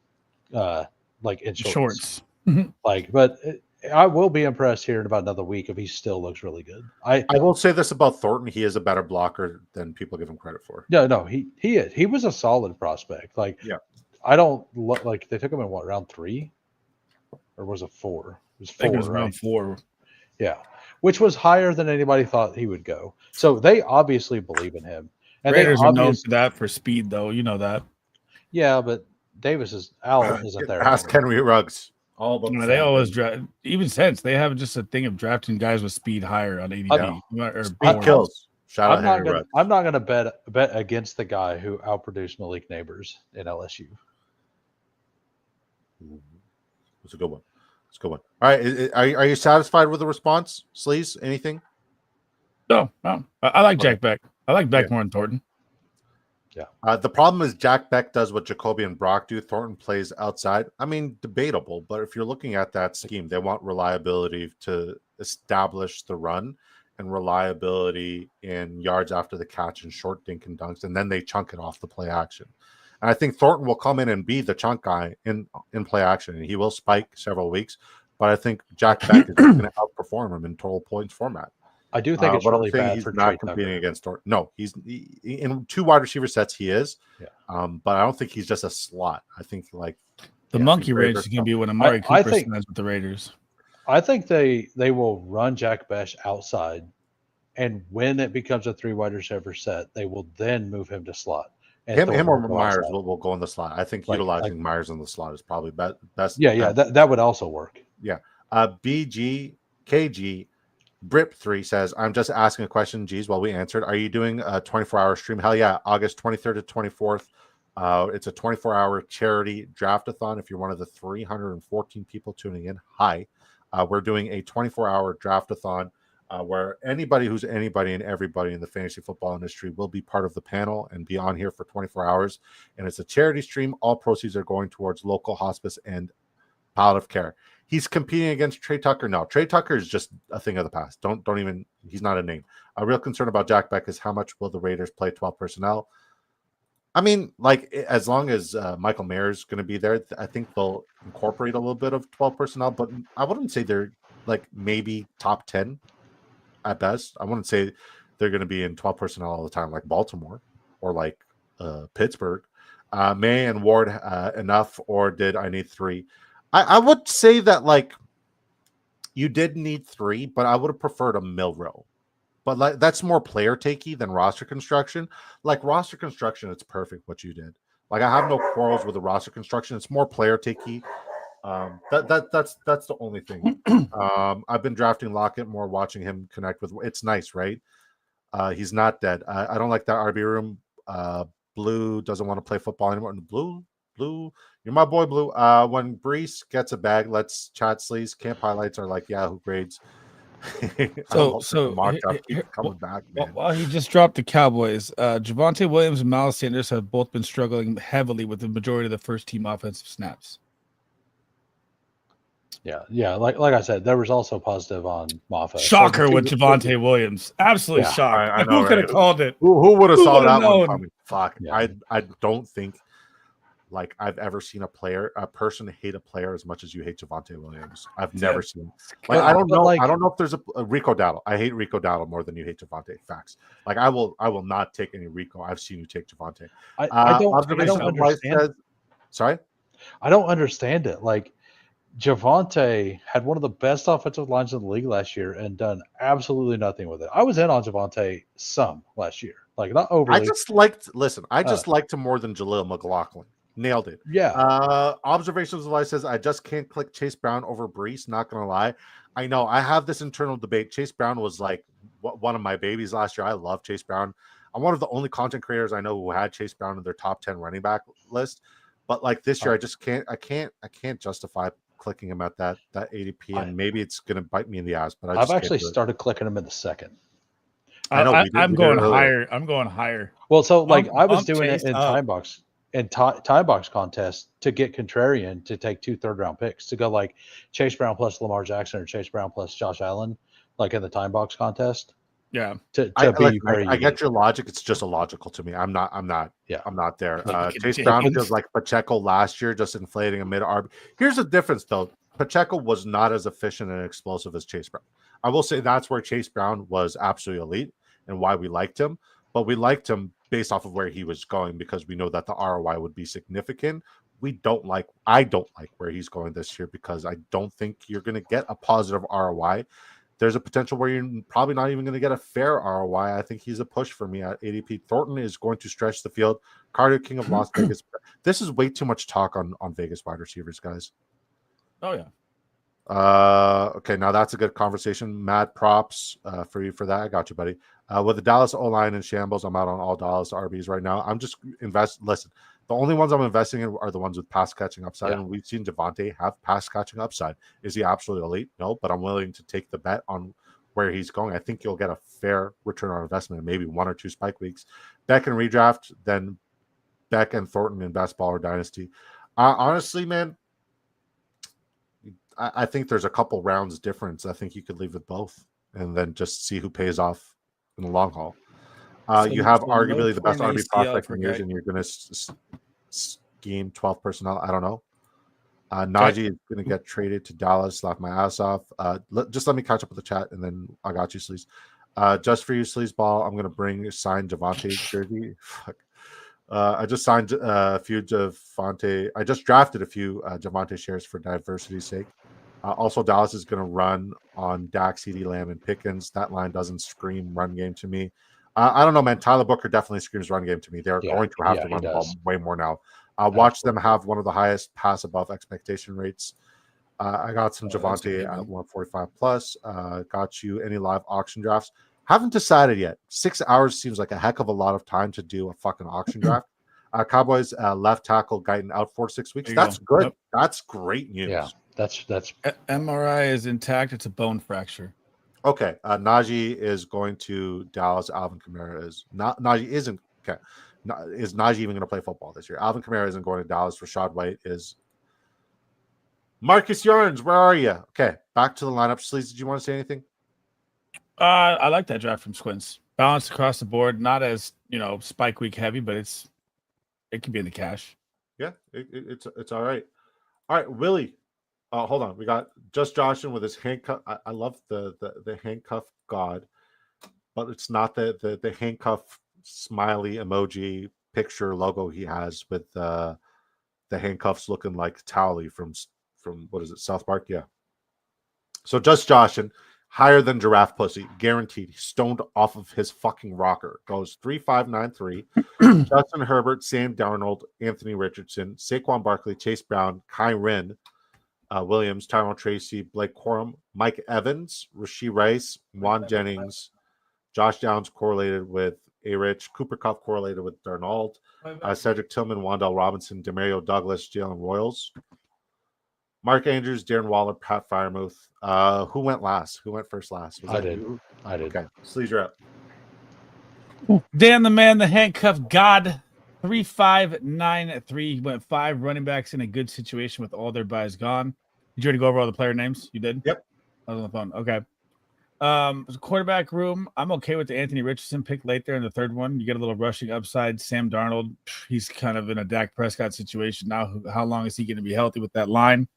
S1: like in shorts. Like, but I will be impressed here in about another week if he still looks really good. I
S2: will say this about Thornton: he is a better blocker than people give him credit for.
S1: No, he is. He was a solid prospect. Like, I don't like they took him in what, round 3, or was it 4? It was 4.
S3: I think it was round 4.
S1: Yeah, which was higher than anybody thought he would go. So they obviously believe in him. And
S3: Raiders are known for that for speed, though. You know that.
S1: Yeah, but Allen isn't there.
S2: Ask Henry Ruggs.
S3: They always draft. Even since they have just a thing of drafting guys with speed higher on ADP.
S2: Speed kills. Shout out Henry Ruggs.
S1: I'm not going to bet against the guy who outproduced Malik Neighbors in LSU.
S2: It's a good one. All right, are you satisfied with the response, Sleez? Anything?
S3: No. I like Jack Beck. I like Beck more than Thornton.
S2: Yeah. The problem is Jack Beck does what Jacoby and Brock do. Thornton plays outside. I mean, debatable, but if you're looking at that scheme, they want reliability to establish the run and reliability in yards after the catch and short dink and dunks, and then they chunk it off the play action. And I think Thornton will come in and be the chunk guy in play action, and he will spike several weeks. But I think Jack Beck is going to outperform him in total points format.
S1: I do think it's really bad
S2: he's
S1: for
S2: not competing against Thornton. No, he's in 2 wide receiver sets. He is, but I don't think he's just a slot. I think like
S3: the monkey range is going to be when Amari Cooper signs with the Raiders.
S1: I think they will run Jack Bech outside, and when it becomes a 3 wide receiver set, they will then move him to slot. And
S2: Him
S1: Thornton
S2: or
S1: will go
S2: Myers
S1: outside.
S2: will go in the slot. I think
S1: Like
S2: utilizing Myers in the slot is probably best.
S1: yeah, that would also work.
S2: Yeah. BGKG Brip3 says, I'm just asking a question, G's, while we answered. Are you doing a 24-hour stream? Hell yeah. August 23rd to 24th. It's a 24-hour charity draftathon. If you're one of the 314 people tuning in, hi. We're doing a 24-hour draftathon where anybody who's anybody and everybody in the fantasy football industry will be part of the panel and be on here for 24 hours. And it's a charity stream. All proceeds are going towards local hospice and palliative care. He's competing against Trey Tucker. No, Trey Tucker is just a thing of the past. Don't even, he's not a name. A real concern about Jack Bech is how much will the Raiders play 12 personnel? I mean, like, as long as Michael Mayer's going to be there, I think they'll incorporate a little bit of 12 personnel, but I wouldn't say they're like maybe top 10 at best. I wouldn't say they're going to be in 12 personnel all the time, like Baltimore or like Pittsburgh. May and Ward enough, or did I need 3? I would say that, like, you did need 3, but I would have preferred a Milrow. But like, that's more player takey than roster construction. Like roster construction, it's perfect what you did. Like I have no quarrels with the roster construction. It's more player takey. That's the only thing. I've been drafting Lockett more, watching him connect with. It's nice, right? He's not dead. I don't like that RB room. Blue doesn't want to play football anymore. Blue, you're my boy, Blue. When Brees gets a bag, let's chat. Sleez camp highlights are like Yahoo grades.
S3: So
S2: coming back, man.
S3: While he just dropped the Cowboys, Javonte Williams and Miles Sanders have both been struggling heavily with the majority of the first team offensive snaps.
S1: Yeah. Like I said, there was also positive on Maffa.
S3: Shocker with Javonte Williams. Absolutely shocked.
S2: I know,
S3: Who could have called it?
S2: Who would have saw that
S3: known?
S2: one coming? Fuck.
S1: Yeah.
S2: I don't think like I've ever seen a person hate a player as much as you hate Javonte Williams. I've never seen. Like I don't know. I don't know if there's a Rico Dowdle. I hate Rico Dowdle more than you hate Javonte. Facts. Like I will not take any Rico. I've seen you take Javonte.
S1: I don't understand.
S2: Sorry,
S1: I don't understand it. Like Javonte had one of the best offensive lines in the league last year and done absolutely nothing with it. I was in on Javonte some last year, like not overly.
S2: I just liked him more than Jaleel McLaughlin. Nailed it.
S1: Yeah.
S2: Observations of life says, I just can't click Chase Brown over Brees. Not going to lie. I know I have this internal debate. Chase Brown was like one of my babies last year. I love Chase Brown. I'm one of the only content creators I know who had Chase Brown in their top 10 running back list. But like this year, I can't justify clicking him at that ADP. And maybe it's going to bite me in the ass. But
S1: I've actually started clicking him in the second.
S2: I know.
S3: I'm going higher. I'm going higher.
S1: Well, so like I was doing it in time box. And time box contest to get contrarian to take 2 third-round picks to go like Chase Brown plus Lamar Jackson or Chase Brown plus Josh Allen, like in the time box contest.
S3: Yeah.
S2: I get your logic. It's just illogical to me. I'm not there. Chase Brown feels like Pacheco last year, just inflating a mid RB. Here's the difference though. Pacheco was not as efficient and explosive as Chase Brown. I will say that's where Chase Brown was absolutely elite and why we liked him. But we liked him based off of where he was going because we know that the ROI would be significant. I don't like where he's going this year because I don't think you're going to get a positive ROI. There's a potential where you're probably not even going to get a fair ROI. I think he's a push for me at ADP. Thornton is going to stretch the field. Carter, King of Las Vegas. This is way too much talk on Vegas wide receivers, guys.
S3: Oh, yeah.
S2: Okay, now that's a good conversation. Mad props for you for that. I got you, buddy. With the Dallas O-line in shambles, I'm out on all Dallas RBs right now. I'm just listen, the only ones I'm investing in are the ones with pass catching upside, and we've seen Javonte have pass catching upside. Is he absolutely elite? No, but I'm willing to take the bet on where he's going. I think you'll get a fair return on investment in maybe 1 or 2 spike weeks. Beck and redraft, then Beck and Thornton in best ball or dynasty. Honestly, man, I think there's a couple rounds difference. I think you could leave with both and then just see who pays off in the long haul. You have arguably the best RB prospect in years, and you're going to scheme 12 personnel. I don't know. Najee is going to get traded to Dallas. Laugh my ass off. Just let me catch up with the chat, and then I got you, Sleez. Just for you, Sleaze Ball, I'm going to bring a signed Javonte jersey. Fuck. I just signed a few Javonte. I just drafted a few Javonte shares for diversity's sake. Also, Dallas is going to run on Dak, CeeDee Lamb, and Pickens. That line doesn't scream run game to me. I don't know, man. Tyler Booker definitely screams run game to me. They're going to have to run the ball way more now. Watch them have one of the highest pass above expectation rates. I got some Javonte at 145 plus. Got you any live auction drafts. Haven't decided yet. 6 hours seems like a heck of a lot of time to do a fucking auction draft. Cowboys left tackle Guyton out 4 to 6 weeks. That's good. Yep. That's great news.
S1: Yeah, that's
S3: MRI is intact. It's a bone fracture.
S2: Okay, Najee is going to Dallas. Alvin Kamara is not. Najee isn't. Okay, is Najee even going to play football this year? Alvin Kamara isn't going to Dallas. Rashad White is. Marcus Yarns, where are you? Okay, back to the lineup. Sleez, did you want to say anything?
S3: I like that draft from Squints. Balanced across the board, not as spike week heavy, but it can be in the cash.
S2: Yeah, it's all right. All right, Willie. Hold on. We got just Joshing with his handcuff. I love the handcuff god, but it's not the handcuff smiley emoji picture logo he has with the handcuffs looking like Towley from what is it, South Park? Yeah. So just Joshing, higher than Giraffe Pussy, guaranteed. He's stoned off of his fucking rocker. Goes 3.593. Justin Herbert, Sam Darnold, Anthony Richardson, Saquon Barkley, Chase Brown, Kyren Williams, Tyrone Tracy, Blake Corum, Mike Evans, Rashee Rice, Juan Jennings, Josh Downs correlated with A-Rich, Cooper Kupp correlated with Darnold, Cedric Tillman, Wan'Dale Robinson, Demario Douglas, Jalen Royals, Mark Andrews, Darren Waller, Pat Freiermuth. Who went last? Who went first last?
S1: I did.
S2: Okay, Sleez, you're up.
S3: Dan the man, the handcuff god. 3.593. He went 5 running backs in a good situation with all their buys gone. Did you already go over all the player names? You did?
S2: Yep.
S3: I was on the phone. Okay. Quarterback room. I'm okay with the Anthony Richardson pick late there in the third one. You get a little rushing upside. Sam Darnold, he's kind of in a Dak Prescott situation now. How long is he going to be healthy with that line?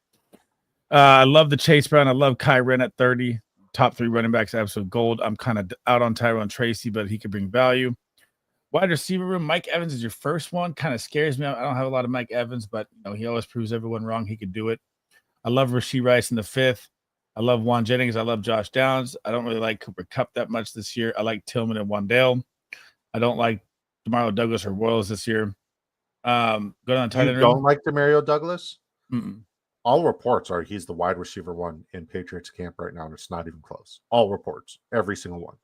S3: I love the Chase Brown. I love Kyren at 30. Top 3 running backs, absolute gold. I'm kind of out on Tyrone Tracy, but he could bring value. Wide receiver room, Mike Evans is your first one. Kind of scares me. I don't have a lot of Mike Evans, but he always proves everyone wrong. He could do it. I love Rashee Rice in the 5th. I love Juan Jennings. I love Josh Downs. I don't really like Cooper Kupp that much this year. I like Tillman and Wan'Dale. I don't like Demario Douglas or Royals this year. Go down tight end.
S2: You don't like Demario Douglas?
S3: Mm-mm.
S2: All reports are he's the wide receiver 1 in Patriots camp right now, and it's not even close. All reports, every single one.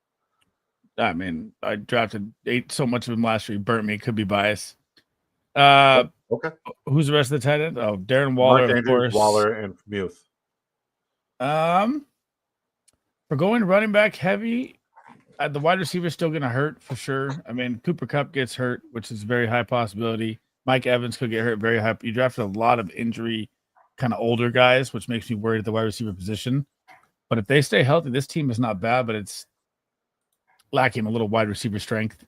S3: I mean, I drafted 8 so much of him last year. He burnt me. Could be bias. Okay. Who's the rest of the tight end? Oh, Darren Waller,
S2: Mark Andrews, Waller, and Muth.
S3: For going running back heavy, the wide receiver is still going to hurt for sure. I mean, Cooper Kupp gets hurt, which is a very high possibility. Mike Evans could get hurt very high. You drafted a lot of injury, kind of older guys, which makes me worried at the wide receiver position. But if they stay healthy, this team is not bad, but it's lacking a little wide receiver strength.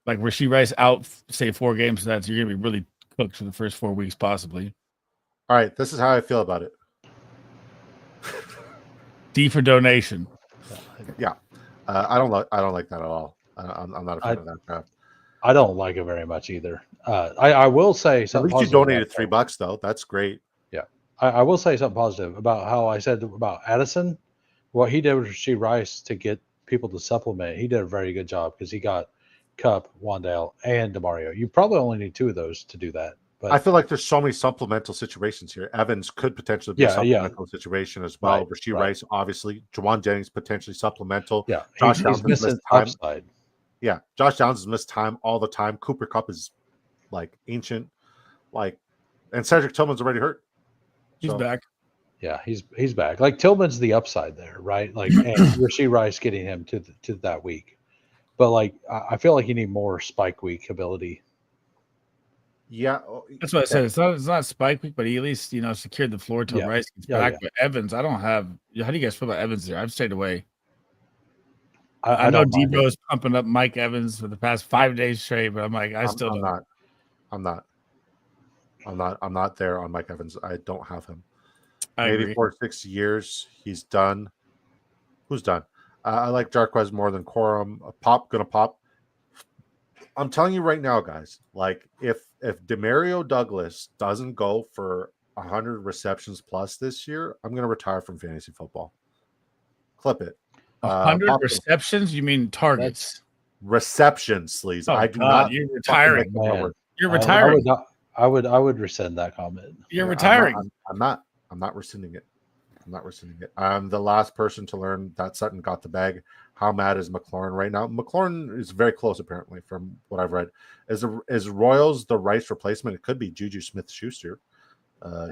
S3: Like Rashee Rice out, say 4 games, so that's you're gonna be really cooked for the first 4 weeks, possibly.
S2: All right, this is how I feel about it.
S3: D for donation.
S2: Yeah, I don't like that at all. I'm not a fan of that draft.
S1: I don't like it very much either. I will say something.
S2: At least you donated $3 though. That's great.
S1: Yeah, I will say something positive about how I said about Addison. What he did with Rashee Rice to get people to supplement, he did a very good job because he got Kupp, Wan'Dale, and Demario. You probably only need 2 of those to do that. But
S2: I feel like there's so many supplemental situations here. Evans could potentially be a supplemental situation as well. Right, Rashee Rice, obviously. Jawan Jennings, potentially supplemental.
S1: Yeah,
S2: Josh Downs
S1: he's missing upside.
S2: Yeah, Josh Downs has missed time all the time. Cooper Kupp is like ancient. And Cedric Tillman's already hurt.
S3: He's back.
S1: Yeah, he's back. Like Tillman's the upside there, right? Like and Rashee Rice getting him to that week. But like I feel like you need more spike week ability.
S2: Yeah,
S3: that's what I said. It's not spike week, but he at least secured the floor till Rice gets back. Yeah. But Evans, I don't have. How do you guys feel about Evans there? I've stayed away. I know Debo is pumping up Mike Evans for the past 5 days straight, but I'm like, I'm
S2: not there on Mike Evans. I don't have him.
S3: Maybe
S2: 4 to 6 years. He's done. Who's done? I like Jarquez more than Corum. Gonna pop. I'm telling you right now, guys. Like if Demario Douglas doesn't go for 100 receptions plus this year, I'm going to retire from fantasy football. Clip it.
S3: 100 receptions? You mean targets?
S2: Receptions, Sleez.
S3: Oh,
S2: I do
S3: God,
S2: not.
S3: you're retiring.
S1: Man,
S3: You're retiring.
S1: I would rescind that comment.
S3: You're retiring.
S2: I'm not rescinding it. I'm not rescinding it. I'm the last person to learn that Sutton got the bag. How mad is McLaurin right now? McLaurin is very close, apparently, from what I've read. Is Royals the Rice replacement? It could be Juju Smith-Schuster.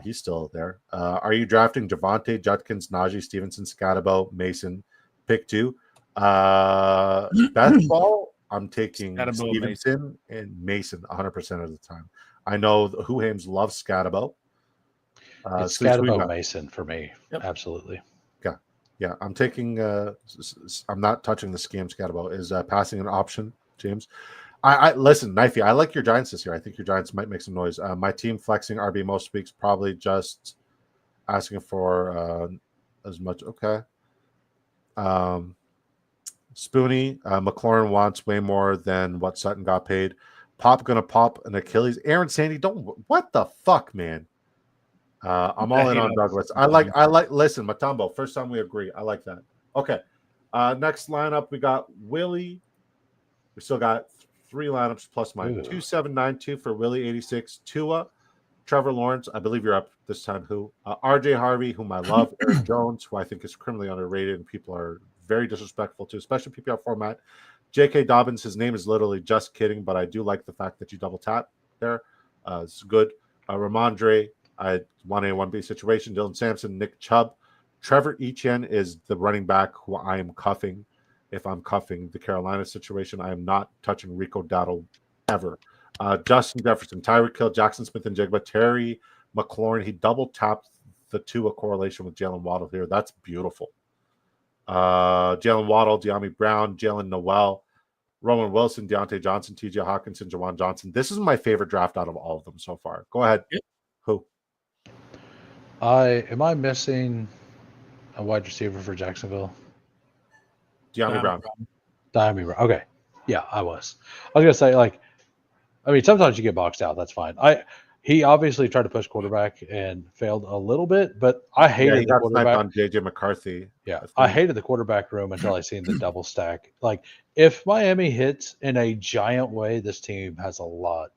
S2: He's still there. Are you drafting Javonte, Judkins, Najee, Stevenson, Scatabo, Mason? Pick 2. Best ball, I'm taking
S3: Scatabo,
S2: Stevenson and Mason 100% of the time. I know the Whohams love Scatabo.
S1: It's Scatabo Mason for me. Yep. Absolutely.
S2: Yeah. I'm taking. I'm not touching the scam Scatabo. Is passing an option, James? I listen, Knifey. I like your Giants this year. I think your Giants might make some noise. My team flexing RB most weeks, probably just asking for as much. Okay. Spoonie, McLaurin wants way more than what Sutton got paid. Pop gonna pop an Achilles. Aaron Sandy, don't. What the fuck, man? I'm all in on Douglas. I like. Listen, Matumbo. First time we agree. I like that. Okay. Next lineup, we got Willie. We still got 3 lineups plus mine. 2792 for Willie 86. Tua, Trevor Lawrence. I believe you're up this time. Who? RJ Harvey, whom I love. Eric Jones, who I think is criminally underrated and people are very disrespectful to, especially PPR format. J.K. Dobbins. His name is literally just kidding, but I do like the fact that you double tap there. It's good. Ramondre. 1A, 1B situation. Dylan Sampson, Nick Chubb. Trevor Etienne is the running back who I am cuffing. If I'm cuffing the Carolina situation, I am not touching Rico Dowdle ever. Justin Jefferson, Tyreek Hill, Jackson Smith and Jigba, Terry McLaurin. He double tapped the Tua correlation with Jalen Waddle here. That's beautiful. Jalen Waddle, De'Ami Brown, Jalen Noel, Roman Wilson, Deontay Johnson, TJ Hawkinson, Jawan Johnson. This is my favorite draft out of all of them so far. Go ahead.
S3: Yep.
S2: Who?
S1: Am I missing a wide receiver for Jacksonville?
S2: De'Ami Brown.
S1: De'Ami Brown. Okay. Yeah, I was gonna say, sometimes you get boxed out. That's fine. He obviously tried to push quarterback and failed a little bit, but I hated the quarterback
S2: on JJ McCarthy.
S1: Yeah, I hated the quarterback room until I seen the double stack. Like, if Miami hits in a giant way, this team has a lot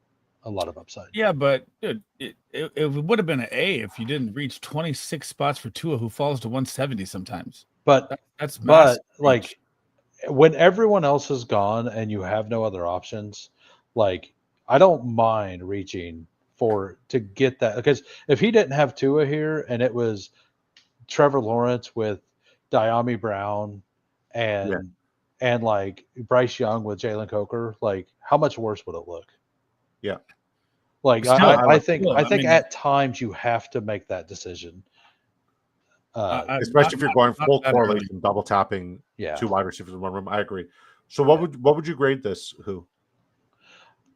S1: of upside.
S3: Yeah, but dude, it would have been an A if you didn't reach 26 spots for Tua, who falls to 170 sometimes.
S1: But
S3: that's massive.
S1: Like, when everyone else is gone and you have no other options, like, I don't mind reaching to get that, because if he didn't have Tua here and it was Trevor Lawrence with De'Ami Brown and like Bryce Young with Jalen Coker, like, how much worse would it look?
S2: Yeah.
S1: Like, I think at times you have to make that decision.
S2: Especially if you're going full correlation, double tapping 2 wide receivers in one room. I agree. So what would you grade this? Who?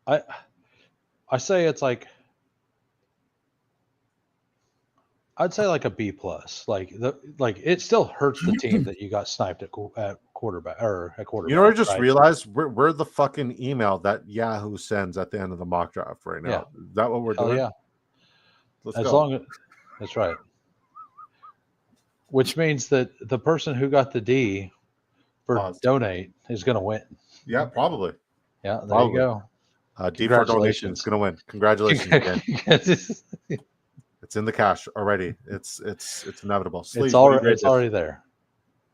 S1: I say it's like, I'd say like a B plus. Like it still hurts the team that you got sniped at quarterback or at quarterback.
S2: You know what I just realized? We're the fucking email that Yahoo sends at the end of the mock draft right now.
S1: Yeah.
S2: Is that what we're doing?
S1: Yeah. That's right. Which means that the person who got the D for donate is going to win.
S2: Yeah, probably.
S1: Yeah, there you go.
S2: D for donation is going to win. Congratulations again. It's in the cash already. It's inevitable. Sleez,
S1: it's already there.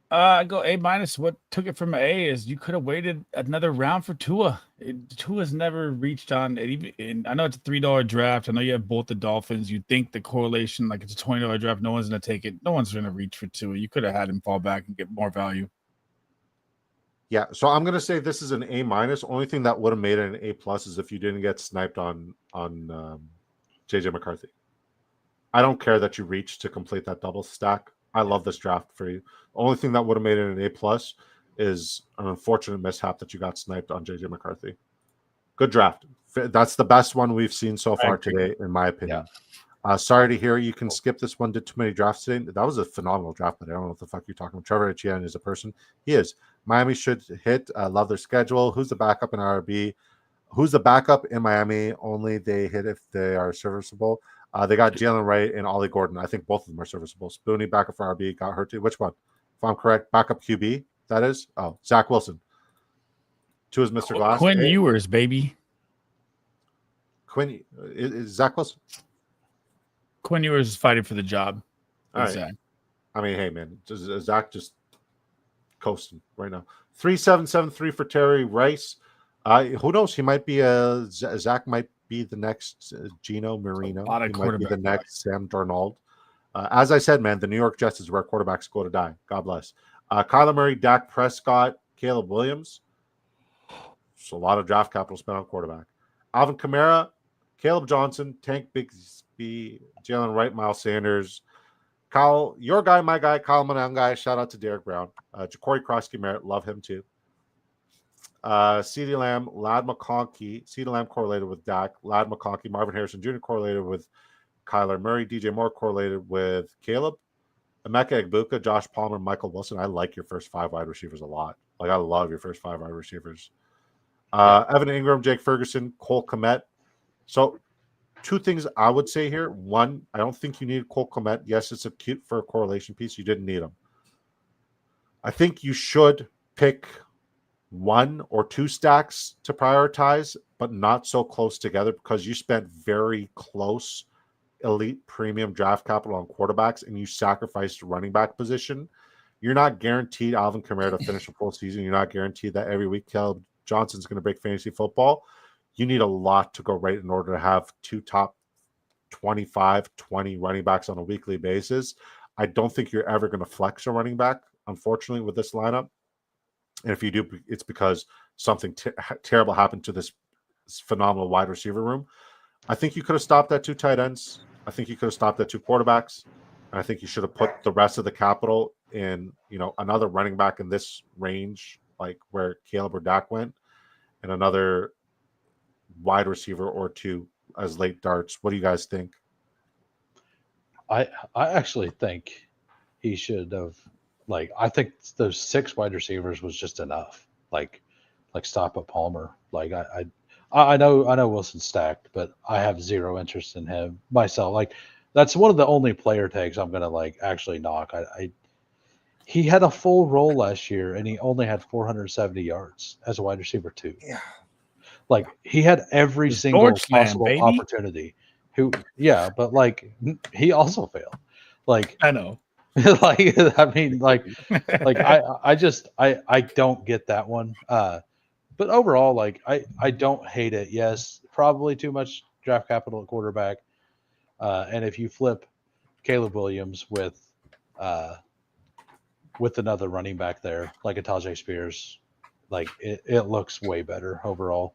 S3: I go A minus. What took it from A is you could have waited another round for Tua. Tua's never reached on it. And I know it's a $3 draft. I know you have both the Dolphins. You think the correlation, like, it's a $20 draft. No one's going to take it. No one's going to reach for Tua. You could have had him fall back and get more value.
S2: Yeah, so I'm going to say this is an A minus. Only thing that would have made it an A plus is if you didn't get sniped on JJ McCarthy. I don't care that you reached to complete that double stack. I love this draft for you. The only thing that would have made it an A plus is an unfortunate mishap that you got sniped on JJ McCarthy. Good draft. That's the best one we've seen so far today, in my opinion. Yeah. Sorry to hear you can skip this one. Did too many drafts today. That was a phenomenal draft, but I don't know what the fuck you're talking about. Trevor Etienne is a person. He is. Miami should hit. Love their schedule. Who's the backup in RB? Who's the backup in Miami? Only they hit if they are serviceable. They got Jalen Wright and Ollie Gordon. I think both of them are serviceable. Spoonie, backup for RB, got hurt too. Which one? If I'm correct, backup QB, that is? Oh, Zach Wilson. 2 is Mr. Glass.
S3: Quinn Ewers, baby.
S2: Quinn, is Zach Wilson?
S3: Quinn Ewers is fighting for the job.
S2: All right.
S3: Zach.
S2: I mean, hey, man, Zach just coasting right now. 3773 for Terry Rice. Who knows? He might be Zach might be the next Gino Marino.
S3: A lot of
S2: he might be the
S3: quarterback
S2: next Sam Darnold. As I said, man, the New York Jets is where quarterbacks go to die. God bless. Kyler Murray, Dak Prescott, Caleb Williams. So a lot of draft capital spent on quarterback. Alvin Kamara, Caleb Johnson, Tank Bigsby, Jalen Wright, Miles Sanders, Kyle, your guy, my guy, Kyle Manangai. Shout out to Derek Brown. Ja'Cory Krosky Merritt, love him too. CeeDee Lamb, Lad McConkey. CeeDee Lamb correlated with Dak. Lad McConkey, Marvin Harrison Jr. correlated with Kyler Murray. DJ Moore correlated with Caleb. Emeka Egbuka, Josh Palmer, Michael Wilson. I like your first 5 wide receivers a lot. Like, I love your first 5 wide receivers. Evan Ingram, Jake Ferguson, Cole Kmet. So, 2 things I would say here. 1, I don't think you need Cole Kmet. Yes, it's a cute for a correlation piece. You didn't need him. I think you should pick 1 or 2 stacks to prioritize, but not so close together because you spent very close elite premium draft capital on quarterbacks and you sacrificed running back position. You're not guaranteed Alvin Kamara to finish a full season. You're not guaranteed that every week Caleb Johnson's going to break fantasy football. You need a lot to go right in order to have 2 top 25, 20 running backs on a weekly basis. I don't think you're ever going to flex a running back, unfortunately, with this lineup. And if you do, it's because something terrible happened to this phenomenal wide receiver room. I think you could have stopped at 2 tight ends. I think you could have stopped at 2 quarterbacks. And I think you should have put the rest of the capital in, another running back in this range, like where Caleb or Dak went, and another wide receiver or 2 as late darts. What do you guys think?
S1: I actually think he should have, I think those 6 wide receivers was just enough. Like stop at Palmer. I know Wilson's stacked, but I have 0 interest in him myself. That's one of the only player tags I'm gonna actually knock. He had a full role last year and he only had 470 yards as a wide receiver 2.
S2: Yeah.
S1: He had every single
S3: George
S1: possible
S3: baby.
S1: opportunity. But he also failed.
S3: I know.
S1: I don't get that one. But overall, I don't hate it. Yes, probably too much draft capital at quarterback. And if you flip Caleb Williams with another running back there, like a Tajay Spears, it looks way better overall.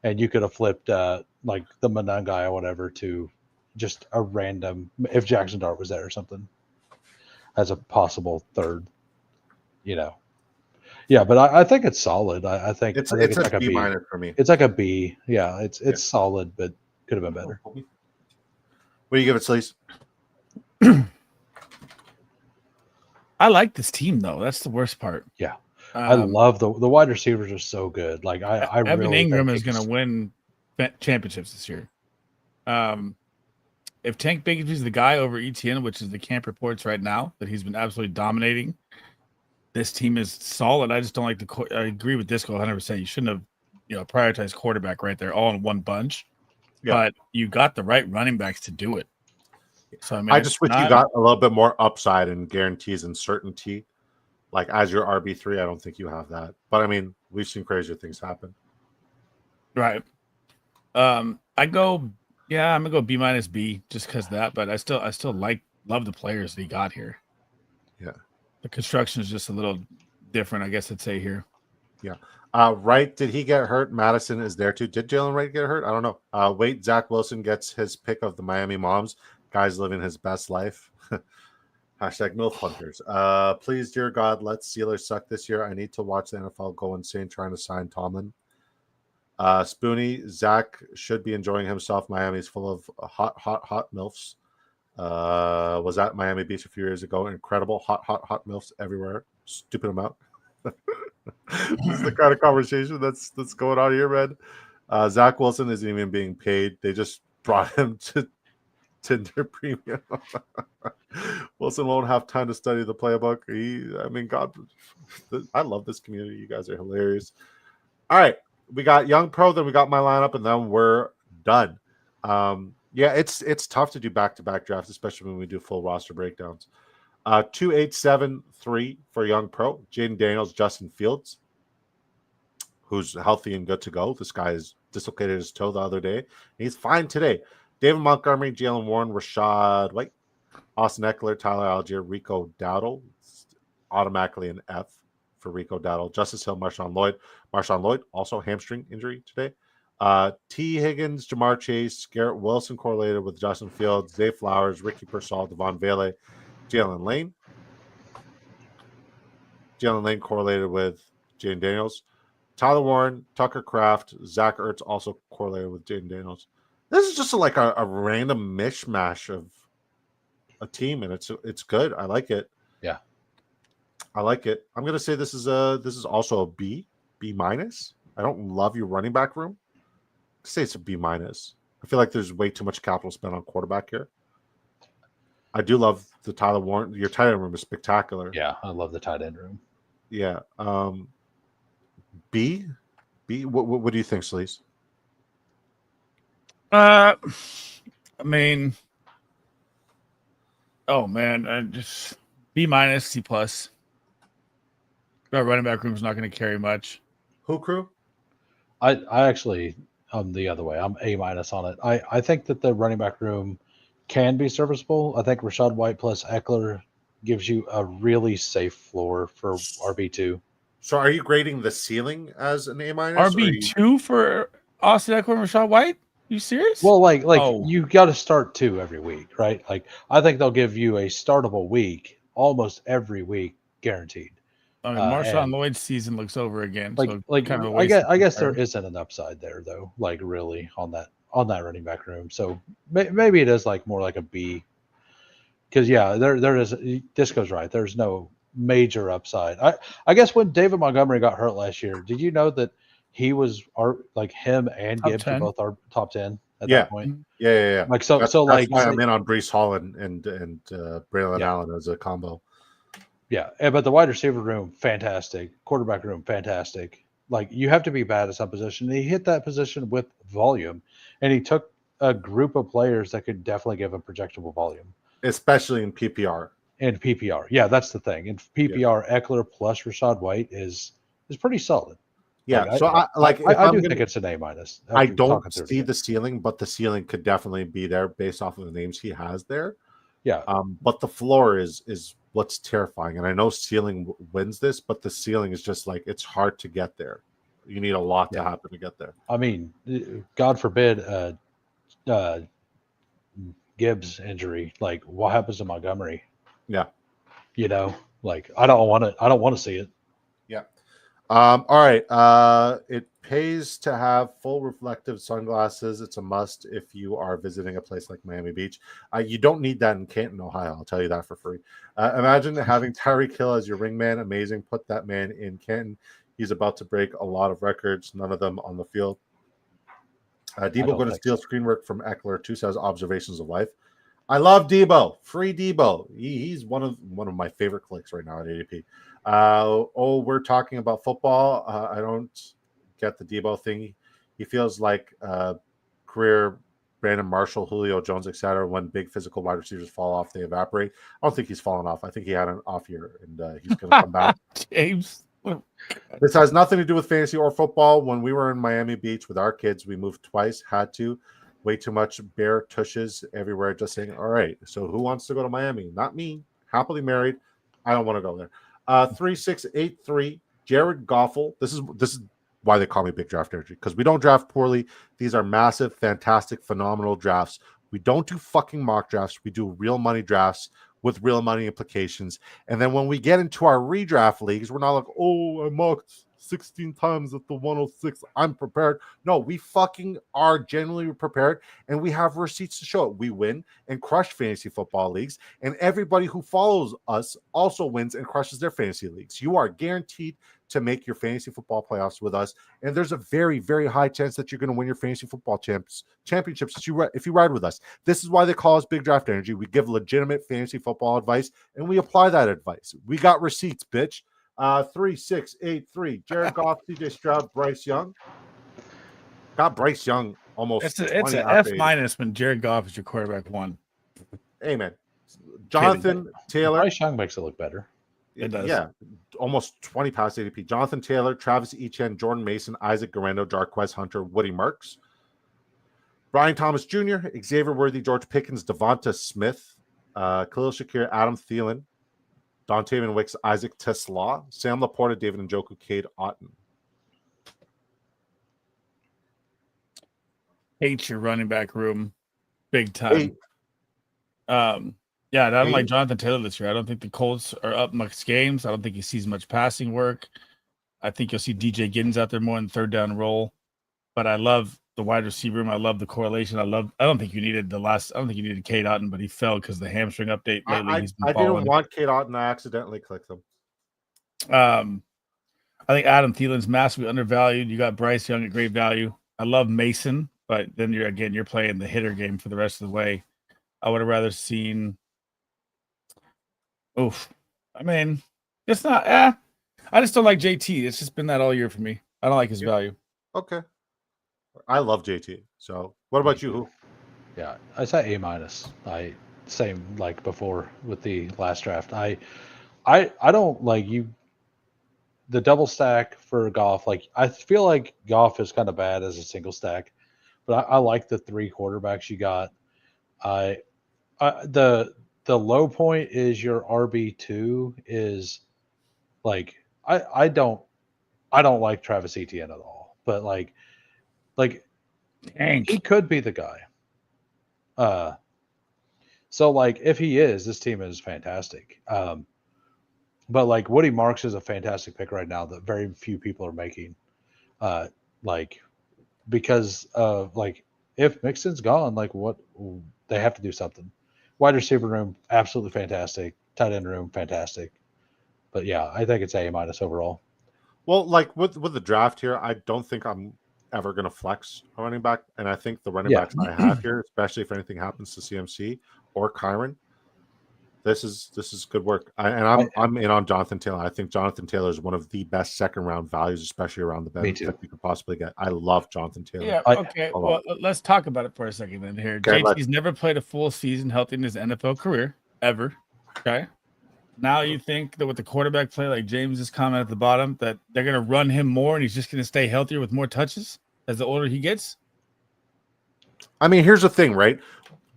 S1: And you could have flipped the Manangai or whatever to just a random, if Jackson Dart was there or something, as a possible third, Yeah, but I think it's solid. I think
S2: it's
S1: like
S2: a
S1: a
S2: B
S1: B
S2: minor for me.
S1: It's like a B. Yeah, it's solid, but could have been better.
S2: What do you give it, Sleez?
S3: I like this team though. That's the worst part.
S1: Yeah. I love the wide receivers are so good. I
S3: Evan
S1: really
S3: Ingram
S1: think
S3: is going to win championships this year. If Tank Bigsby's the guy over ETN, which is the camp reports right now that he's been absolutely dominating, this team is solid. I just don't like I agree with Disco 100%. You shouldn't have prioritized quarterback right there all in one bunch. Yeah. But you got the right running backs to do it. So
S2: I just wish you got a little bit more upside and guarantees and certainty. As your RB3, I don't think you have that. But we've seen crazier things happen.
S3: Right. I'm gonna go B minus B just because of that. But I still love the players that he got here.
S2: Yeah.
S3: The construction is just a little different, I guess I'd say here.
S2: Yeah. Wright, did he get hurt? Madison is there too. Did Jalen Wright get hurt? I don't know. Wait, Zach Wilson gets his pick of the Miami Moms. Guy's living his best life. Hashtag MILF Hunters. Please, dear God, let Steelers suck this year. I need to watch the NFL go insane trying to sign Tomlin. Spoonie, Zach should be enjoying himself. Miami's full of hot MILFs. Was at Miami Beach a few years ago. Incredible hot MILFs everywhere. Stupid amount. This is the kind of conversation that's going on here, man. Zach Wilson isn't even being paid. They just brought him to Tinder premium. Wilson won't have time to study the playbook. God, I love this community. You guys are hilarious. All right, we got Young Pro, then we got my lineup, and then we're done. Yeah, it's tough to do back-to-back drafts, especially when we do full roster breakdowns. 2873 for Young Pro. Jaden Daniels, Justin Fields, who's healthy and good to go. This guy is dislocated his toe the other day. He's fine today. David Montgomery, Jalen Warren, Rashad White, Austin Eckler, Tyler Algier, Rico Dowdle. Automatically an F for Rico Dowdle. Justice Hill, Marshawn Lloyd. Marshawn Lloyd, also hamstring injury today. T. Higgins, Jamar Chase, Garrett Wilson correlated with Justin Fields, Zay Flowers, Ricky Pearsall, Devon Vele, Jalen Lane. Jalen Lane correlated with Jaden Daniels. Tyler Warren, Tucker Kraft, Zach Ertz also correlated with Jaden Daniels. This is just like a random mishmash of a team, and it's good. I like it.
S1: Yeah,
S2: I like it. I'm gonna say this is also a B minus. I don't love your running back room. I'd say it's a B minus. I feel like there's way too much capital spent on quarterback here. I do love the Tyler Warren. Your tight end room is spectacular.
S1: yeah, I love the tight end room.
S2: Yeah. B. What do you think, Sleez?
S3: I mean, oh man, I just B minus, C plus. Our running back room is not going to carry much.
S2: Who crew?
S1: I actually I'm the other way. I'm A minus on it. I think that the running back room can be serviceable. I think Rashad White plus Eckler gives you a really safe floor for RB2.
S2: So are you grading the ceiling as an A minus?
S3: RB2 for Austin Eckler and Rashad White? You serious?
S1: Well, you got to start 2 every week, right? Like I think they'll give you a startable week almost every week, guaranteed.
S3: I mean, Marshawn Lloyd's season looks over again.
S1: I guess there isn't an upside there though, like really on that running back room. So maybe it is like more like a B. Because yeah, there is. Disco's right. There's no major upside. I guess when David Montgomery got hurt last year, did you know that he was him and
S3: Top
S1: Gibbs
S3: 10?
S1: were both our top 10 at that point?
S2: Yeah.
S1: Like
S2: that's why I'm in on Breece Hall and Braylon Allen as a combo.
S1: Yeah, but the wide receiver room, fantastic. Quarterback room, fantastic. Like you have to be bad at some position. And he hit that position with volume, and he took a group of players that could definitely give him projectable volume,
S2: especially in PPR.
S1: And PPR, yeah, that's the thing. In PPR, Eckler plus Rashad White is pretty solid.
S2: Yeah,
S1: I do think it's an A minus.
S2: I don't see the ceiling, but the ceiling could definitely be there based off of the names he has there.
S1: Yeah.
S2: But the floor is what's terrifying, and I know ceiling wins this, but the ceiling is just like it's hard to get there. You need a lot to happen to get there.
S1: I mean, God forbid, Gibbs injury. Like, what happens to Montgomery?
S2: Yeah.
S1: I don't want to see it.
S2: Yeah. All right. It pays to have full reflective sunglasses. It's a must if you are visiting a place like Miami Beach. You don't need that in Canton, Ohio. I'll tell you that for free. Imagine having Tyreek Hill as your ringman. Amazing. Put that man in Canton. He's about to break a lot of records, none of them on the field. Debo going to steal screen work from Eckler. 2 says observations of life. I love Debo. Free Debo. He's one of my favorite clicks right now at ADP. We're talking about football. I don't get the Debo thing. He feels like career Brandon Marshall, Julio Jones, etc. When big physical wide receivers fall off, they evaporate. I don't think he's fallen off. I think he had an off year, and he's going to come back.
S3: James.
S2: This has nothing to do with fantasy or football. When we were in Miami Beach with our kids, we moved twice, had to. Way too much bear tushes everywhere. Just saying, all right, so who wants to go to Miami? Not me. Happily married. I don't want to go there. 3683, Jared Goffel. This is why they call me Big Draft Energy, because we don't draft poorly. These are massive, fantastic, phenomenal drafts. We don't do fucking mock drafts. We do real money drafts with real money implications. And then when we get into our redraft leagues, we're not like, oh, I mocked 16 times at the 106. I'm prepared. No, we fucking are genuinely prepared, and we have receipts to show it. We win and crush fantasy football leagues, and everybody who follows us also wins and crushes their fantasy leagues. You are guaranteed to make your fantasy football playoffs with us, and there's a very, very high chance that you're going to win your fantasy football championships if you ride with us. This is why they call us Big Draft Energy. We give legitimate fantasy football advice, and we apply that advice. We got receipts, bitch. 3, 6, 8, 3. Jared Goff, CJ Stroud, Bryce Young. Got Bryce Young almost.
S3: It's an
S2: 20
S3: F
S2: after 80.
S3: minus when Jared Goff is your quarterback one.
S2: Amen. Jonathan Taylor.
S1: Bryce Young makes it look better.
S3: It does.
S2: Yeah, almost 20 past ADP. Jonathan Taylor, Travis Etienne, Jordan Mason, Isaac Guerrero, Jarquez Hunter, Woody Marks, Brian Thomas Jr., Xavier Worthy, George Pickens, Devonta Smith, Khalil Shakir, Adam Thielen, Dontavian Wicks, Isaac Tesla, Sam Laporta, David Njoku, Cade Otton.
S3: Hate your running back room big time. Yeah, I don't like Jonathan Taylor this year. I don't think the Colts are up much games. I don't think he sees much passing work. I think you'll see DJ Giddens out there more in the third down role. But I love the wide receiver room. I love the correlation. I don't think you needed Cade Otton, but he fell because the hamstring update lately.
S2: I didn't want Cade Otton. I accidentally clicked him.
S3: I think Adam Thielen's massively undervalued. You got Bryce Young at great value. I love Mason, but then you're playing the hitter game for the rest of the way. I would have rather seen. I mean, it's not. I just don't like JT. It's just been that all year for me. I don't like his value.
S2: Okay. I love JT. So, what about you?
S1: Yeah, I say A minus. Same like before with the last draft. I don't like you. The double stack for Goff. Like I feel like Goff is kind of bad as a single stack, but I like the 3 quarterbacks you got. The low point is your RB2 is like I don't like Travis Etienne at all, but like
S3: Dang.
S1: he could be the guy. So like if he is, this team is fantastic. But like Woody Marks is a fantastic pick right now that very few people are making. Like because of like if Mixon's gone, like what they have to do something. Wide receiver room, absolutely fantastic. Tight end room, fantastic. But yeah, I think it's A minus overall.
S2: Well, like with the draft here, I don't think I'm ever going to flex a running back, and I think the running backs I have here, especially if anything happens to CMC or Kyron, this is good work. I'm in on Jonathan Taylor. I think Jonathan Taylor is one of the best second round values, especially around the bench that you could possibly get. I love Jonathan Taylor.
S3: Yeah. Okay. Well, let's talk about it for a second then. Here, okay, JT's never played a full season healthy in his NFL career ever. Okay. Now you think that with the quarterback play, like James's comment at the bottom, that they're going to run him more and he's just going to stay healthier with more touches as the older he gets?
S2: I mean, here's the thing, right?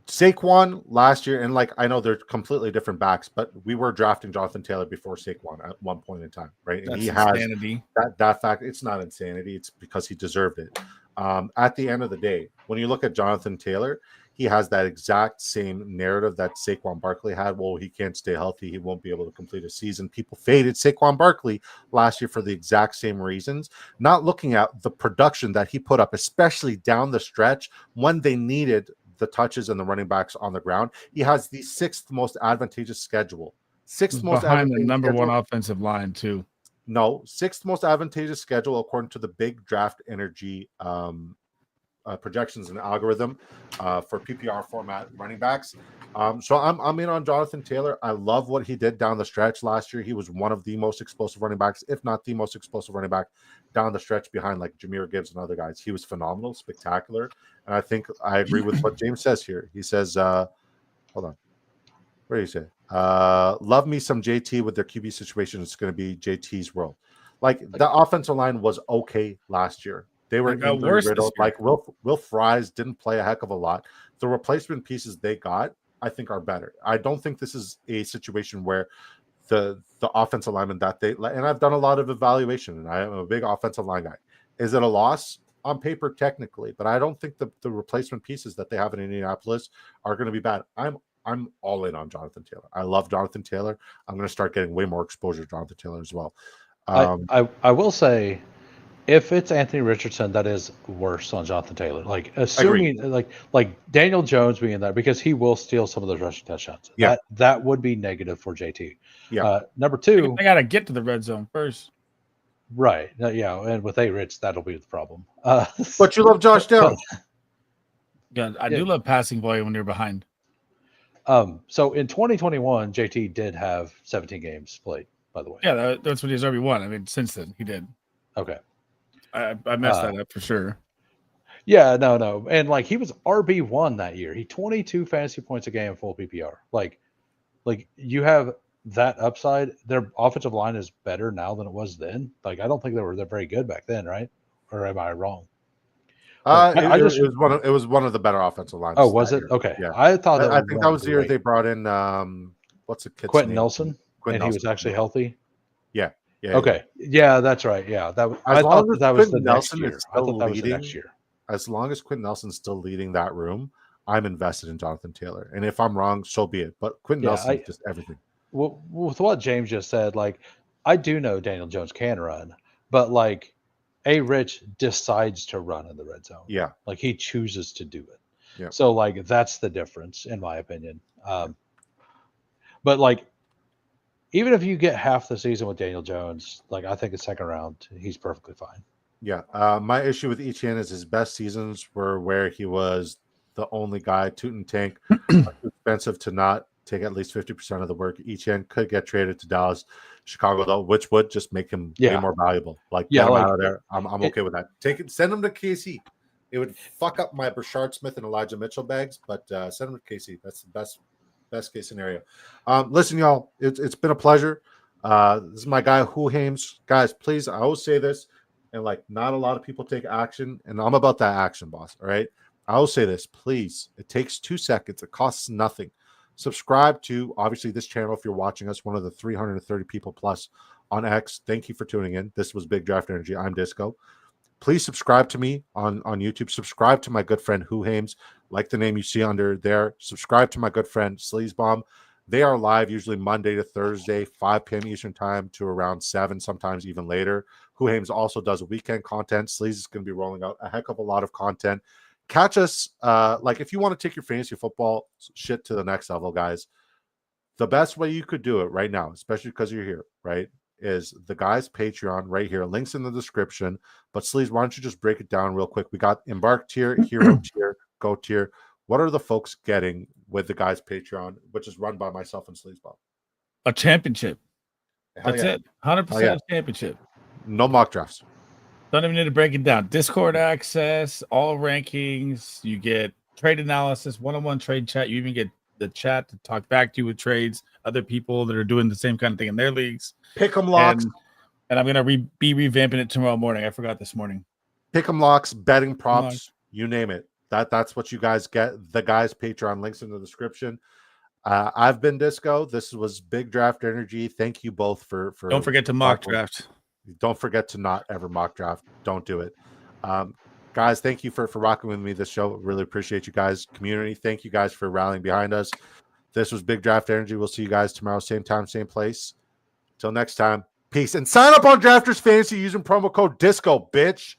S2: Saquon last year, and like I know they're completely different backs, but we were drafting Jonathan Taylor before Saquon at one point in time, right? And
S3: That's
S2: he
S3: insanity.
S2: has that fact. It's not insanity; it's because he deserved it. At the end of the day, when you look at Jonathan Taylor, he has that exact same narrative that Saquon Barkley had. Well, he can't stay healthy; he won't be able to complete a season. People faded Saquon Barkley last year for the exact same reasons, not looking at the production that he put up, especially down the stretch when they needed the touches and the running backs on the ground. He has the 6th most advantageous schedule. 6th most
S3: behind the number schedule. 1 offensive line too.
S2: No, 6th most advantageous schedule according to the Big Draft Energy projections and algorithm for PPR format running backs. So I'm in on Jonathan Taylor. I love what he did down the stretch last year. He was one of the most explosive running backs, if not the most explosive running back down the stretch behind like Jahmyr Gibbs and other guys. He was phenomenal, spectacular. And I think I agree with what James says here. He says, hold on. What do you say? Love me some JT with their QB situation. It's going to be JT's world. Like the offensive line was okay last year. They were worse. Like Will Fries didn't play a heck of a lot. The replacement pieces they got, I think, are better. I don't think this is a situation where the offensive lineman that they, and I've done a lot of evaluation, and I am a big offensive line guy. Is it a loss? On paper, technically, but I don't think the replacement pieces that they have in Indianapolis are going to be bad. I'm all in on Jonathan Taylor. I love Jonathan Taylor. I'm going to start getting way more exposure to Jonathan Taylor as well.
S1: I will say, if it's Anthony Richardson, that is worse on Jonathan Taylor. Like assuming like Daniel Jones being there, because he will steal some of those rushing touchdowns.
S2: Yeah.
S1: That would be negative for JT.
S2: Yeah.
S1: Number two,
S3: I gotta get to the red zone first.
S1: right? Yeah, and with A Rich, that'll be the problem.
S2: But you love Josh Downs.
S3: Yeah, I do love passing volume when you're behind.
S1: So in 2021, JT did have 17 games played, by the way.
S3: Yeah, that's when he's RB1. I mean, since then he did.
S1: Okay.
S3: I messed that up for sure.
S1: Yeah, no. And like he was RB1 that year. He 22 fantasy points a game full PPR. Like you have that upside. Their offensive line is better now than it was then. Like I don't think they're very good back then, right? Or am I wrong?
S2: It was one of the better offensive lines.
S1: Oh, was it?
S2: Year.
S1: Okay.
S2: Yeah.
S1: I thought
S2: I think that was the year they brought in what's the kid's
S1: Quentin
S2: name?
S1: Nelson. He was actually healthy.
S2: Yeah.
S1: Okay. Yeah, that's right. Yeah. I thought that was the next year. I thought that was the next year.
S2: As long as Quentin Nelson's still leading that room, I'm invested in Jonathan Taylor. And if I'm wrong, so be it. But Quentin Nelson is just everything.
S1: Well, with what James just said, like I do know Daniel Jones can run, but like A Rich decides to run in the red zone.
S2: Yeah.
S1: Like he chooses to do it.
S2: Yeah.
S1: So like that's the difference in my opinion. But like even if you get half the season with Daniel Jones, like I think the second round, he's perfectly fine.
S2: Yeah. My issue with Etienne is his best seasons were where he was the only guy, toot and tank, too expensive to not take at least 50% of the work. Etienne could get traded to Dallas, Chicago, though, which would just make him way more valuable. Like, get him out of there. I'm okay with that. Send him to KC. It would fuck up my Brashard Smith and Elijah Mitchell bags, but send him to KC. That's the best case scenario. Listen, y'all, it's been a pleasure. This is my guy, Who Hames. Guys, please, I always say this, and like not a lot of people take action, and I'm about that action, boss. All right. I will say this, please. It takes 2 seconds. It costs nothing. Subscribe to, obviously, this channel if you're watching us, one of the 330 people plus on X. Thank you for tuning in. This was Big Draft Energy. I'm Disco. Please subscribe to me on YouTube. Subscribe to my good friend, Who Hames, like the name you see under there. Subscribe to my good friend, Sleez. They are live usually Monday to Thursday, 5 p.m. Eastern time to around 7, sometimes even later. Who Hames also does weekend content. Sleez is going to be rolling out a heck of a lot of content. Catch us, like if you want to take your fantasy football shit to the next level, guys, the best way you could do it right now, especially because you're here, right, is the guys' Patreon right here. Links in the description. But Sleez, why don't you just break it down real quick? We got Embark tier, Hero tier, Go tier. What are the folks getting with the guys' Patreon, which is run by myself and Sleez Bob?
S3: A championship. That's it. 100% championship.
S2: No mock drafts.
S3: Don't even need to break it down. Discord access, all rankings. You get trade analysis, one-on-one trade chat. You even get the chat to talk back to you with trades, other people that are doing the same kind of thing in their leagues.
S2: Pick'em locks.
S3: And I'm going to be revamping it tomorrow morning. I forgot this morning.
S2: Pick'em locks, betting props, you name it. That's what you guys get. The guys' Patreon, links in the description. I've been Disco. This was Big Draft Energy. Thank you both for
S3: Don't forget to mock draft.
S2: Don't forget to not ever mock draft. Don't do it. Guys, thank you for rocking with me this show. Really appreciate you guys. Community, thank you guys for rallying behind us. This was Big Draft Energy. We'll see you guys tomorrow, same time, same place. Till next time, peace. And sign up on Drafters Fantasy using promo code DISCO, bitch.